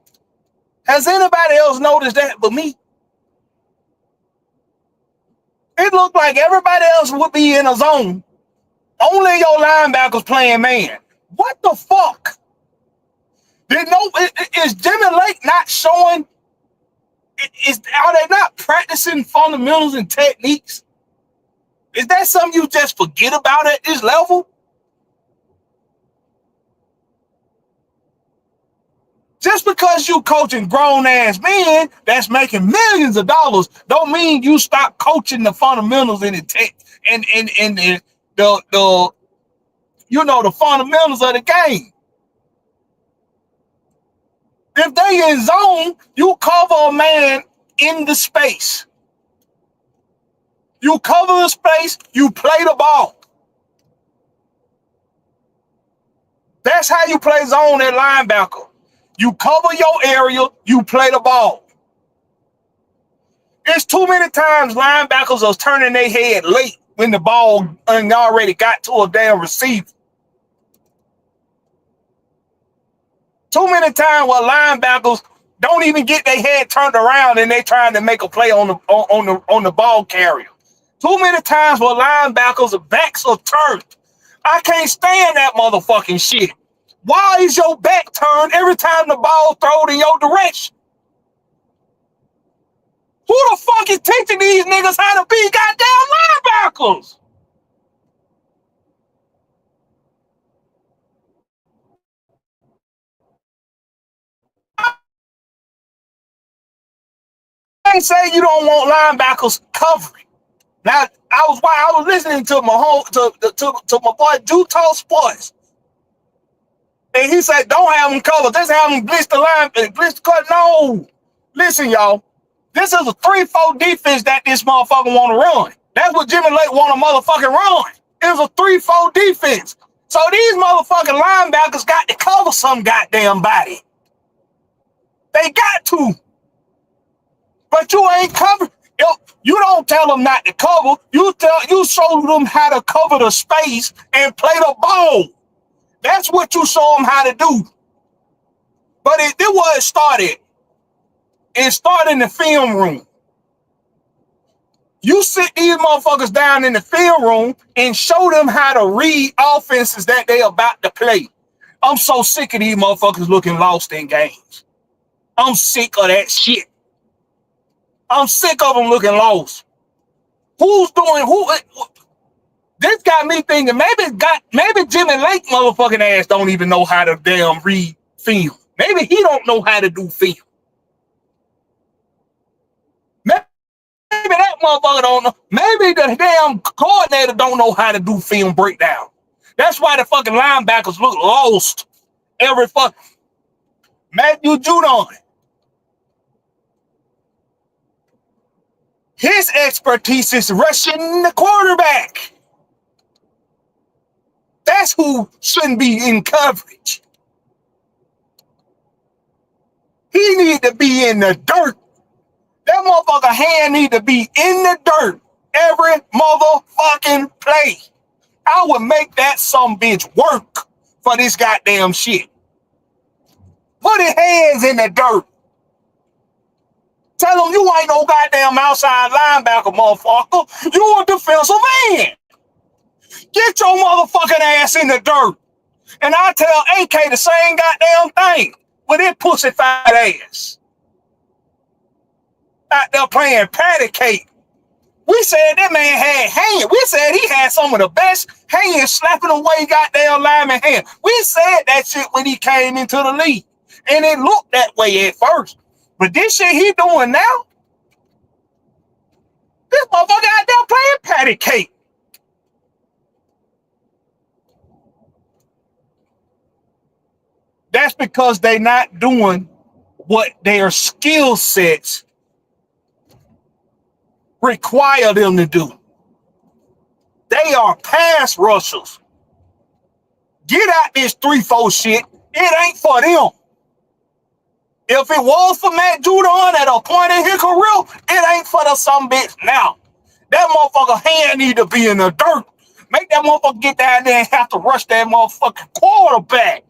Has anybody else noticed that but me? It looked like everybody else would be in a zone. Only your linebackers playing man. What the fuck? Is Jimmy Lake not showing? Are they not practicing fundamentals and techniques? Is that something you just forget about at this level? Just because you coaching grown ass men that's making millions of dollars don't mean you stop coaching the fundamentals and the tech and the the fundamentals of the game. If they in zone, you cover a man in the space. You cover the space, you play the ball. That's how you play zone at linebacker. You cover your area, you play the ball. It's too many times linebackers are turning their head late when the ball already got to a damn receiver. Too many times where linebackers don't even get their head turned around and they trying to make a play on the ball carrier. Too many times where linebackers' backs are turned. I can't stand that motherfucking shit. Why is your back turned every time the ball thrown in your direction? Who the fuck is teaching these niggas how to be goddamn linebackers? I ain't say you don't want linebackers covering. Now I was listening to my boy Juto Sports, and he said don't have them cover, just have them blitz the line and blitz the cut. No, listen, y'all. This is a 3-4 defense that this motherfucker want to run. That's what Jimmy Lake want to motherfucking run. It's a 3-4 defense. So these motherfucking linebackers got to cover some goddamn body. They got to. But you ain't covered. You don't tell them not to cover. You show them how to cover the space and play the ball. That's what you show them how to do. But it was started. It started in the film room. You sit these motherfuckers down in the film room and show them how to read offenses that they about to play. I'm so sick of these motherfuckers looking lost in games. I'm sick of that shit. I'm sick of them looking lost. Who's doing who? This got me thinking maybe Jimmy Lake motherfucking ass don't even know how to damn read film. Maybe he don't know how to do film. Maybe that motherfucker don't know. Maybe the damn coordinator don't know how to do film breakdown. That's why the fucking linebackers look lost every fuck. Matthew Judon. His expertise is rushing the quarterback. That's who shouldn't be in coverage. He need to be in the dirt. That motherfucker hand need to be in the dirt every motherfucking play. I would make that some bitch work for this goddamn shit. Put his hands in the dirt. Tell him you ain't no goddamn outside linebacker, motherfucker. You a defensive end. Get your motherfucking ass in the dirt. And I tell AK the same goddamn thing with his pussy fat ass. Out there playing patty cake. We said that man had hands. We said he had some of the best hands slapping away goddamn lineman hands. We said that shit when he came into the league. And it looked that way at first. But this shit he doing now, this motherfucker out there playing patty cake. That's because they not doing what their skill sets require them to do. They are pass rushers. Get out this 3-4 shit. It ain't for them. If it was for Matt Judon at a point in his career, it ain't for the some bitch now. That motherfucker hand need to be in the dirt. Make that motherfucker get down there and have to rush that motherfucking quarterback.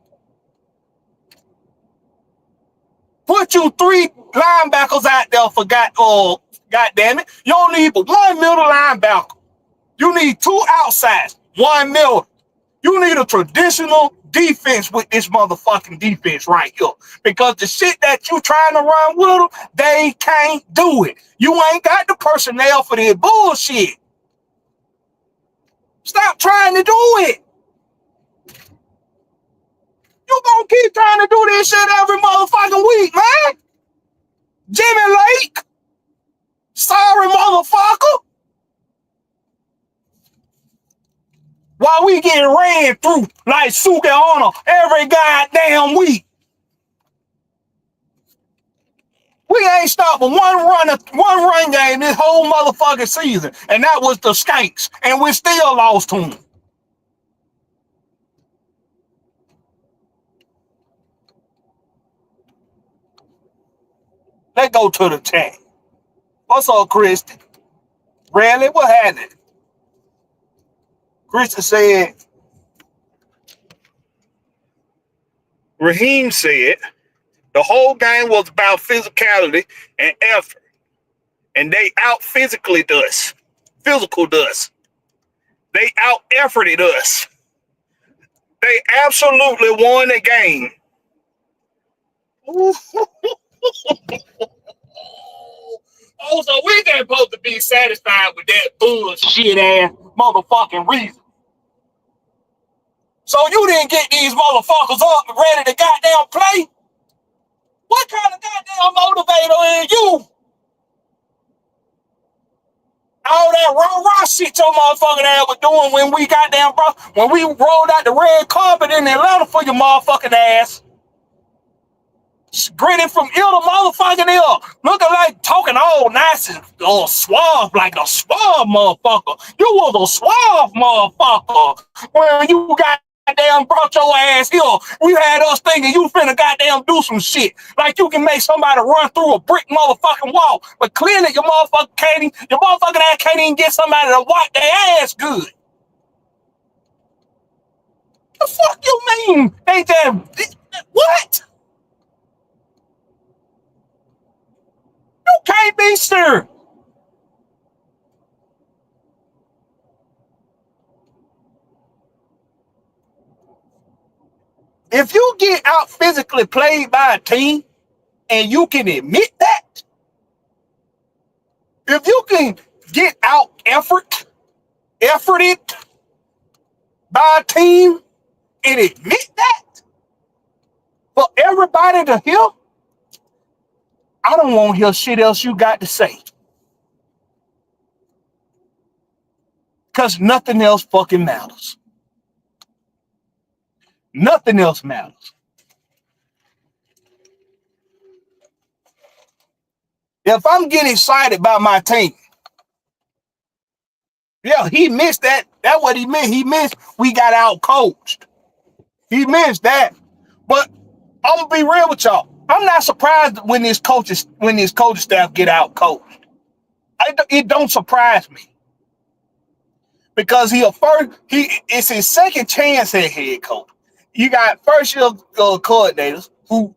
Put you 3 linebackers out there for goddamn it. You don't need but 1 middle linebacker. You need 2 outsides, 1 middle. You need a traditional defense with this motherfucking defense right here. Because the shit that you trying to run with them, they can't do it. You ain't got the personnel for this bullshit. Stop trying to do it. You gonna keep trying to do this shit every motherfucking week, man. Jimmy Lake. Sorry, motherfucker. While we getting ran through like Suki Honor every goddamn week. We ain't stopping one run game this whole motherfucking season. And that was the Skanks. And we still lost to them. Let's go to the chat. What's up, Kristen? Really? What happened? Kristen said, Raheem said, the whole game was about physicality and effort. And they out-physicaled us. Physical us. They out-efforted us. They absolutely won the game. Oh, so we ain't supposed to be satisfied with that bullshit ass motherfucking reason. So you didn't get these motherfuckers up and ready to goddamn play? What kind of goddamn motivator is you? All that raw shit your motherfucking ass was doing when we when we rolled out the red carpet in Atlanta for your motherfucking ass. Grinning from ear to motherfucking ear, looking like talking all nice and suave, like a suave motherfucker. You was a suave motherfucker when you goddamn brought your ass here. We had us thinking you finna goddamn do some shit, like you can make somebody run through a brick motherfucking wall. But clearly your motherfucking ass can't even get somebody to wipe their ass good. The fuck you mean? They just what? You can't be sure. If you get out physically played by a team and you can admit that, if you can get out efforted by a team and admit that for everybody to hear, I don't want to hear shit else you got to say. Because nothing else fucking matters. Nothing else matters. If I'm getting excited about my team, yeah, he missed that. That's what he missed. He missed we got out coached. He missed that. But I'm gonna be real with y'all. I'm not surprised when this coaching staff get out coached. It don't surprise me. Because it's his second chance at head coach. You got first year coordinators who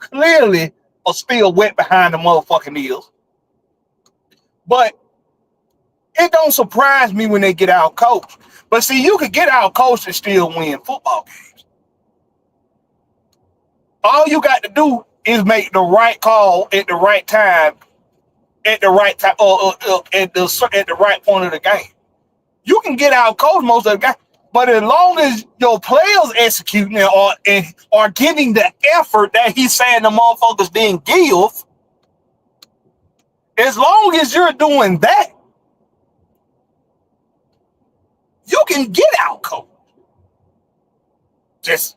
clearly are still wet behind the motherfucking ears. But it don't surprise me when they get out coached. But see, you could get out coached and still win football games. All you got to do is make the right call at the right time, at the right time, at the right point of the game. You can get out coached most of the game, but as long as your players executing it or giving the effort that he's saying the motherfuckers didn't give, as long as you're doing that, you can get out coached. Just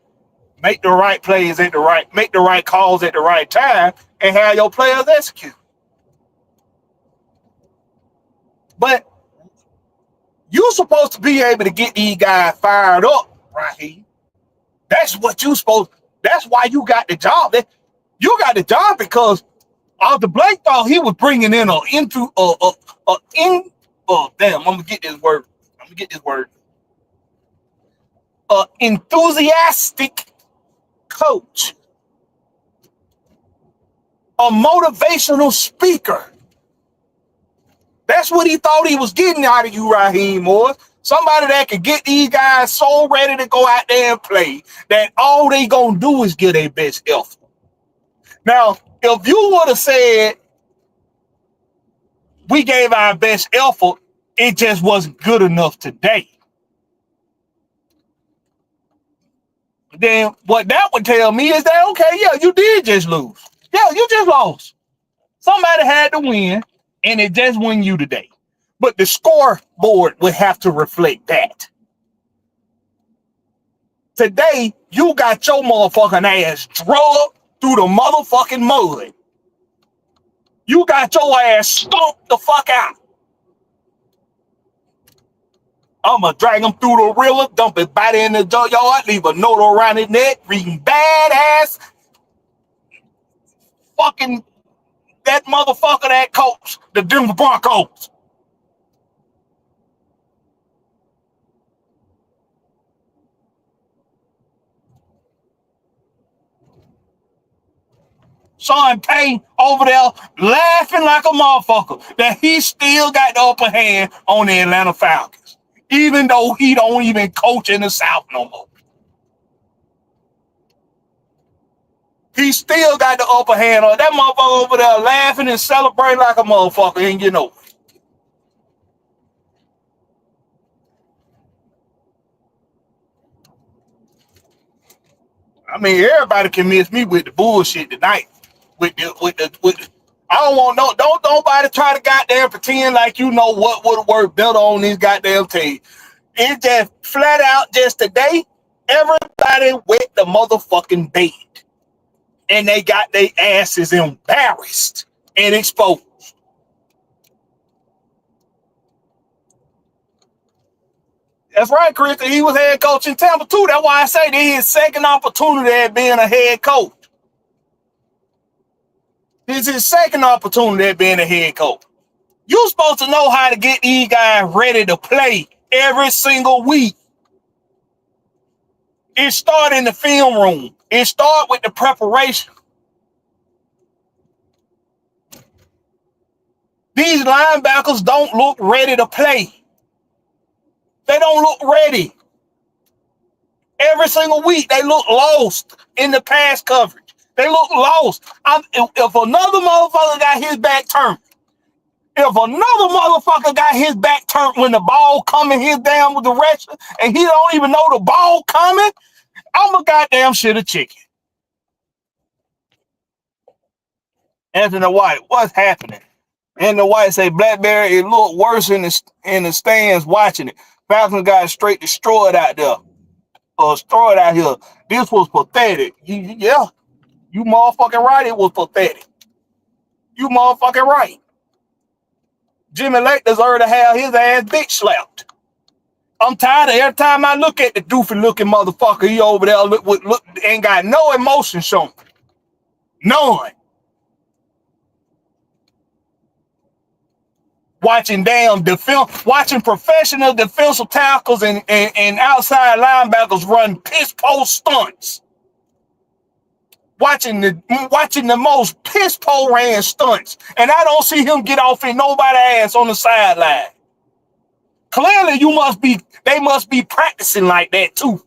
make the right plays make the right calls at the right time and have your players execute. But you're supposed to be able to get these guys fired up, Raheem. That's what you supposed. That's why you got the job. You got the job because Arthur Blake thought he was bringing in I'm gonna get this word. Enthusiastic coach, a motivational speaker. That's what he thought he was getting out of you, Raheem Morris. Somebody that could get these guys so ready to go out there and play that all they gonna do is give their best effort. Now, if you would have said we gave our best effort, it just wasn't good enough today, then what that would tell me is that, okay, yeah, you did just lose. Yeah, you just lost. Somebody had to win, and it just won you today. But the scoreboard would have to reflect that. Today, you got your motherfucking ass drugged through the motherfucking mud. You got your ass stomped the fuck out. I'ma drag him through the river, dump his body in the yard, leave a note around his neck, reading badass fucking that motherfucker that coach the Denver Broncos. Sean Payne over there laughing like a motherfucker that he still got the upper hand on the Atlanta Falcons, even though he don't even coach in the South no more. He still got the upper hand on that motherfucker over there laughing and celebrating like a motherfucker, and you know. I mean, everybody can miss me with the bullshit tonight. With the I don't want don't nobody try to goddamn pretend like you know what would have worked better on this goddamn team. It just flat out just today, everybody wet the motherfucking bed. And they got their asses embarrassed and exposed. That's right, Chris. He was head coach in Tampa too. That's why I say this is his second opportunity at being a head coach. This is his second opportunity at being a head coach. You're supposed to know how to get these guys ready to play every single week. It starts in the film room. It starts with the preparation. These linebackers don't look ready to play. They don't look ready. Every single week, they look lost in the pass coverage. They look lost. If another motherfucker got his back turned, when the ball coming his damn direction and he don't even know the ball coming, I'm a goddamn shit a chicken. Anthony White, what's happening? Anthony White say Blakberry, it looked worse in the stands watching it. Falcons got straight destroyed out there. destroyed out here. This was pathetic. Yeah, you motherfucking right. It was pathetic. You motherfucking right. Jimmy Lake deserved to have his ass bitch slapped. I'm tired of every time I look at the doofy looking motherfucker, he over there look ain't got no emotion shown. None. Watching watching professional defensive tackles and outside linebackers run piss post stunts. Watching the most piss poor ran stunts, and I don't see him get off in nobody's ass on the sideline. Clearly, they must be practicing like that too.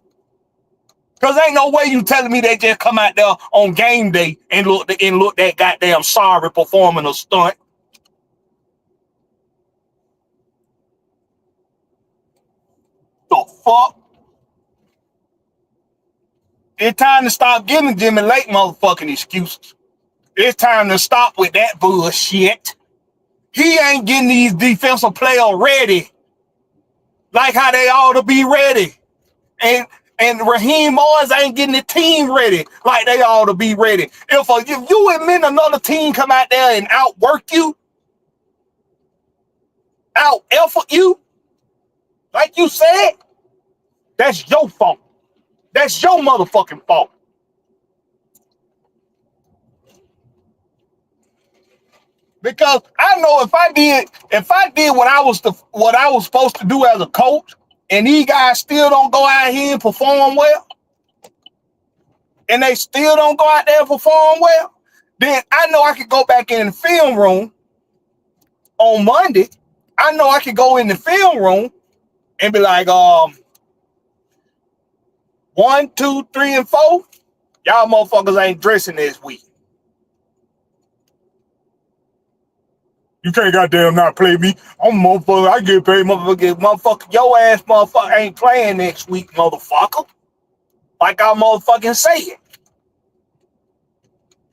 Cause ain't no way you telling me they just come out there on game day and look that goddamn sorry performing a stunt. The fuck? It's time to stop giving Jimmy Lake motherfucking excuses. It's time to stop with that bullshit. He ain't getting these defensive players ready like how they ought to be ready. And Raheem Morris ain't getting the team ready like they ought to be ready. If you admit another team come out there and outwork you, out effort you, like you said, that's your fault. That's your motherfucking fault. Because I know if I did what I was supposed to do as a coach, and these guys still don't go out here and perform well, and they still don't go out there and perform well, then I know I could go back in the film room on Monday. I know I could go in the film room and be like, 1, 2, 3, and 4, y'all motherfuckers ain't dressing this week. You can't goddamn not play me. I'm a motherfucker. I get paid, motherfucker. Your ass motherfucker ain't playing next week, motherfucker. Like I motherfucking said.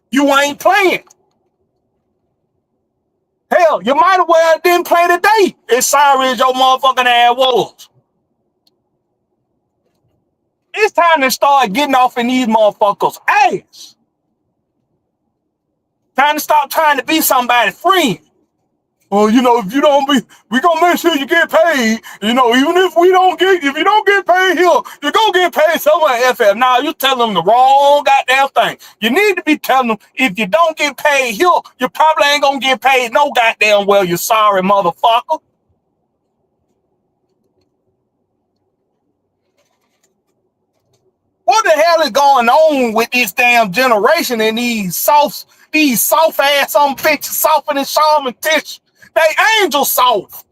You ain't playing. Hell, you might have well didn't play today. As sorry as your motherfucking ass was. It's time to start getting off in these motherfuckers' ass. Time to stop trying to be somebody's friend. Well, if you don't be, we gonna make sure you get paid. Even if you don't get paid here, you gonna get paid somewhere else. Now you telling them the wrong goddamn thing. You need to be telling them if you don't get paid here, you probably ain't gonna get paid no goddamn well. You sorry motherfucker. What the hell is going on with this damn generation and these soft ass some bitches softer than Shaman tissue? They angel soft.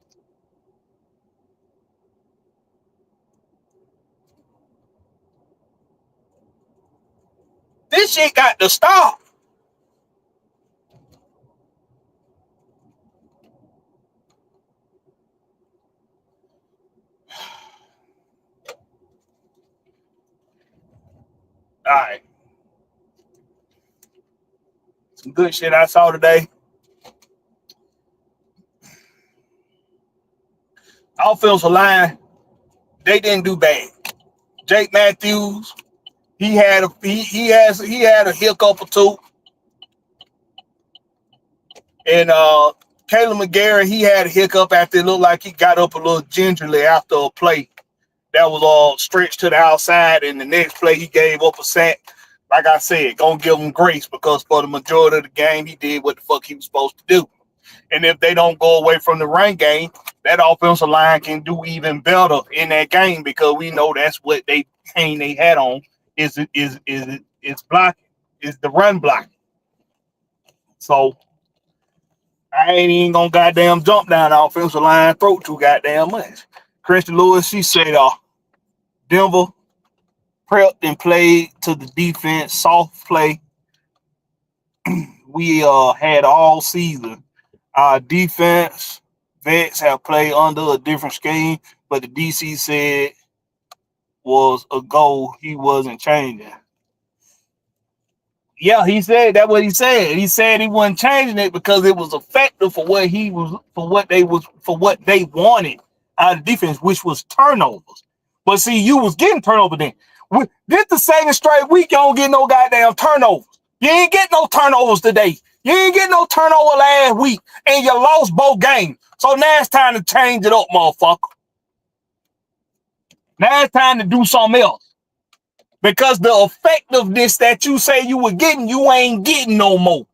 This shit got to stop. All right. Some good shit I saw today. Offensive line, they didn't do bad. Jake Matthews, he had a hiccup or two. And Caleb McGarry, he had a hiccup after it looked like he got up a little gingerly after a play that was all stretched to the outside, and the next play he gave up a sack. Like I said, gonna give him grace because for the majority of the game, he did what the fuck he was supposed to do. And if they don't go away from the run game, that offensive line can do even better in that game because we know that's what they hang they hat on is blocking, is the run blocking. So I ain't even gonna goddamn jump down the offensive line throat too goddamn much. Christian Lewis, she said, Denver prepped and played to the defense, soft play. We had all season. Our defense vets have played under a different scheme, but the DC said was a goal he wasn't changing. Yeah, he said that's what he said. He said he wasn't changing it because it was effective for what they wanted out of defense, which was turnovers. But see, you was getting turnover then. This the second straight week you don't get no goddamn turnovers. You ain't get no turnovers today. You ain't get no turnover last week, and you lost both games. So now it's time to change it up, motherfucker. Now it's time to do something else. Because the effectiveness that you say you were getting, you ain't getting no more.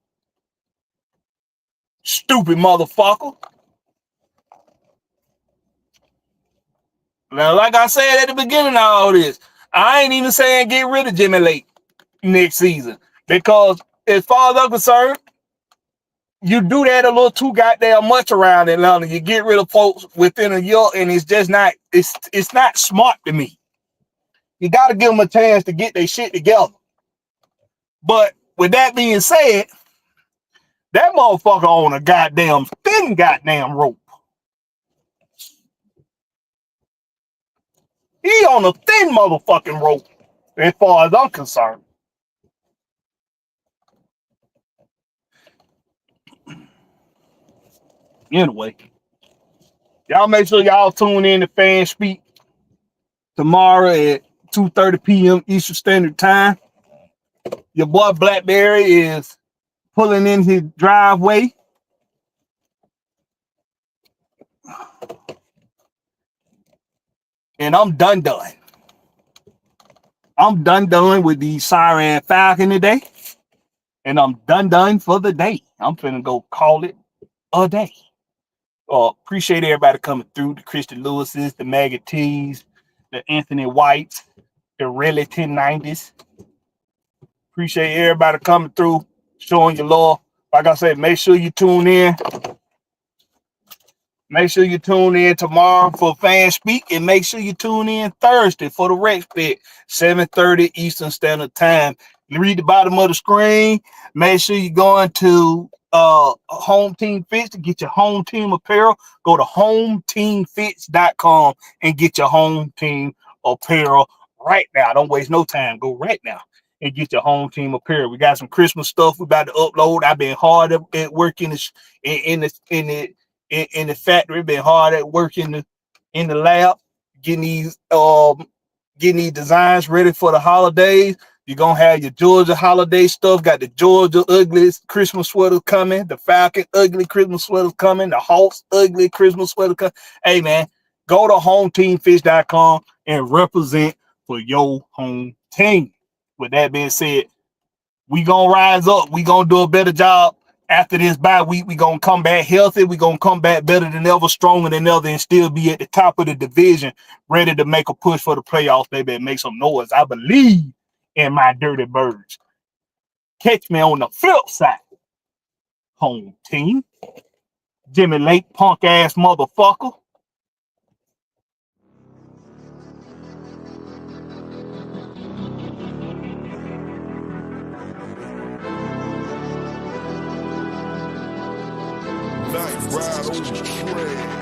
Stupid motherfucker. Now, like I said at the beginning of all this, I ain't even saying get rid of Jimmy Lake next season. Because as far as I'm concerned, you do that a little too goddamn much around Atlanta. You get rid of folks within a year, and it's just not, it's not smart to me. You got to give them a chance to get their shit together. But with that being said, that motherfucker on a goddamn thin goddamn rope. He on a thin motherfucking rope, as far as I'm concerned. Anyway, y'all make sure y'all tune in to Fan Speak tomorrow at 2:30 p.m. Eastern Standard Time. Your boy Blakberry is pulling in his driveway. And I'm done. I'm done with the Siren Falcon today. And I'm done for the day. I'm finna go call it a day. Appreciate everybody coming through. The Christian Lewises, the Maggie T's, the Anthony Whites, the Really 1090s. Appreciate everybody coming through, showing your love. Like I said, make sure you tune in. Make sure you tune in tomorrow for Fan Speak, and make sure you tune in Thursday for the Rex Pit, 7:30 Eastern Standard Time. You read the bottom of the screen. Make sure you go into Home Team Fits to get your home team apparel. Go to hometeamfits.com and get your home team apparel right now. Don't waste no time. Go right now and get your home team apparel. We got some Christmas stuff we about to upload. I've been hard at work in the factory, been hard at work in the lab, getting these designs ready for the holidays. You're gonna have your Georgia holiday stuff. Got the Georgia ugly Christmas sweaters coming, the Falcon ugly Christmas sweaters coming, the Hawks ugly Christmas sweater coming. Hey man, go to hometeamfish.com and represent for your home team. With that being said, we gonna rise up. We gonna do a better job. After this bye week, we going to come back healthy. We going to come back better than ever, stronger than ever, and still be at the top of the division, ready to make a push for the playoffs, baby, and make some noise. I believe in my Dirty Birds. Catch me on the flip side. Home team. Jimmy Lake, punk-ass motherfucker. Night ride on the train.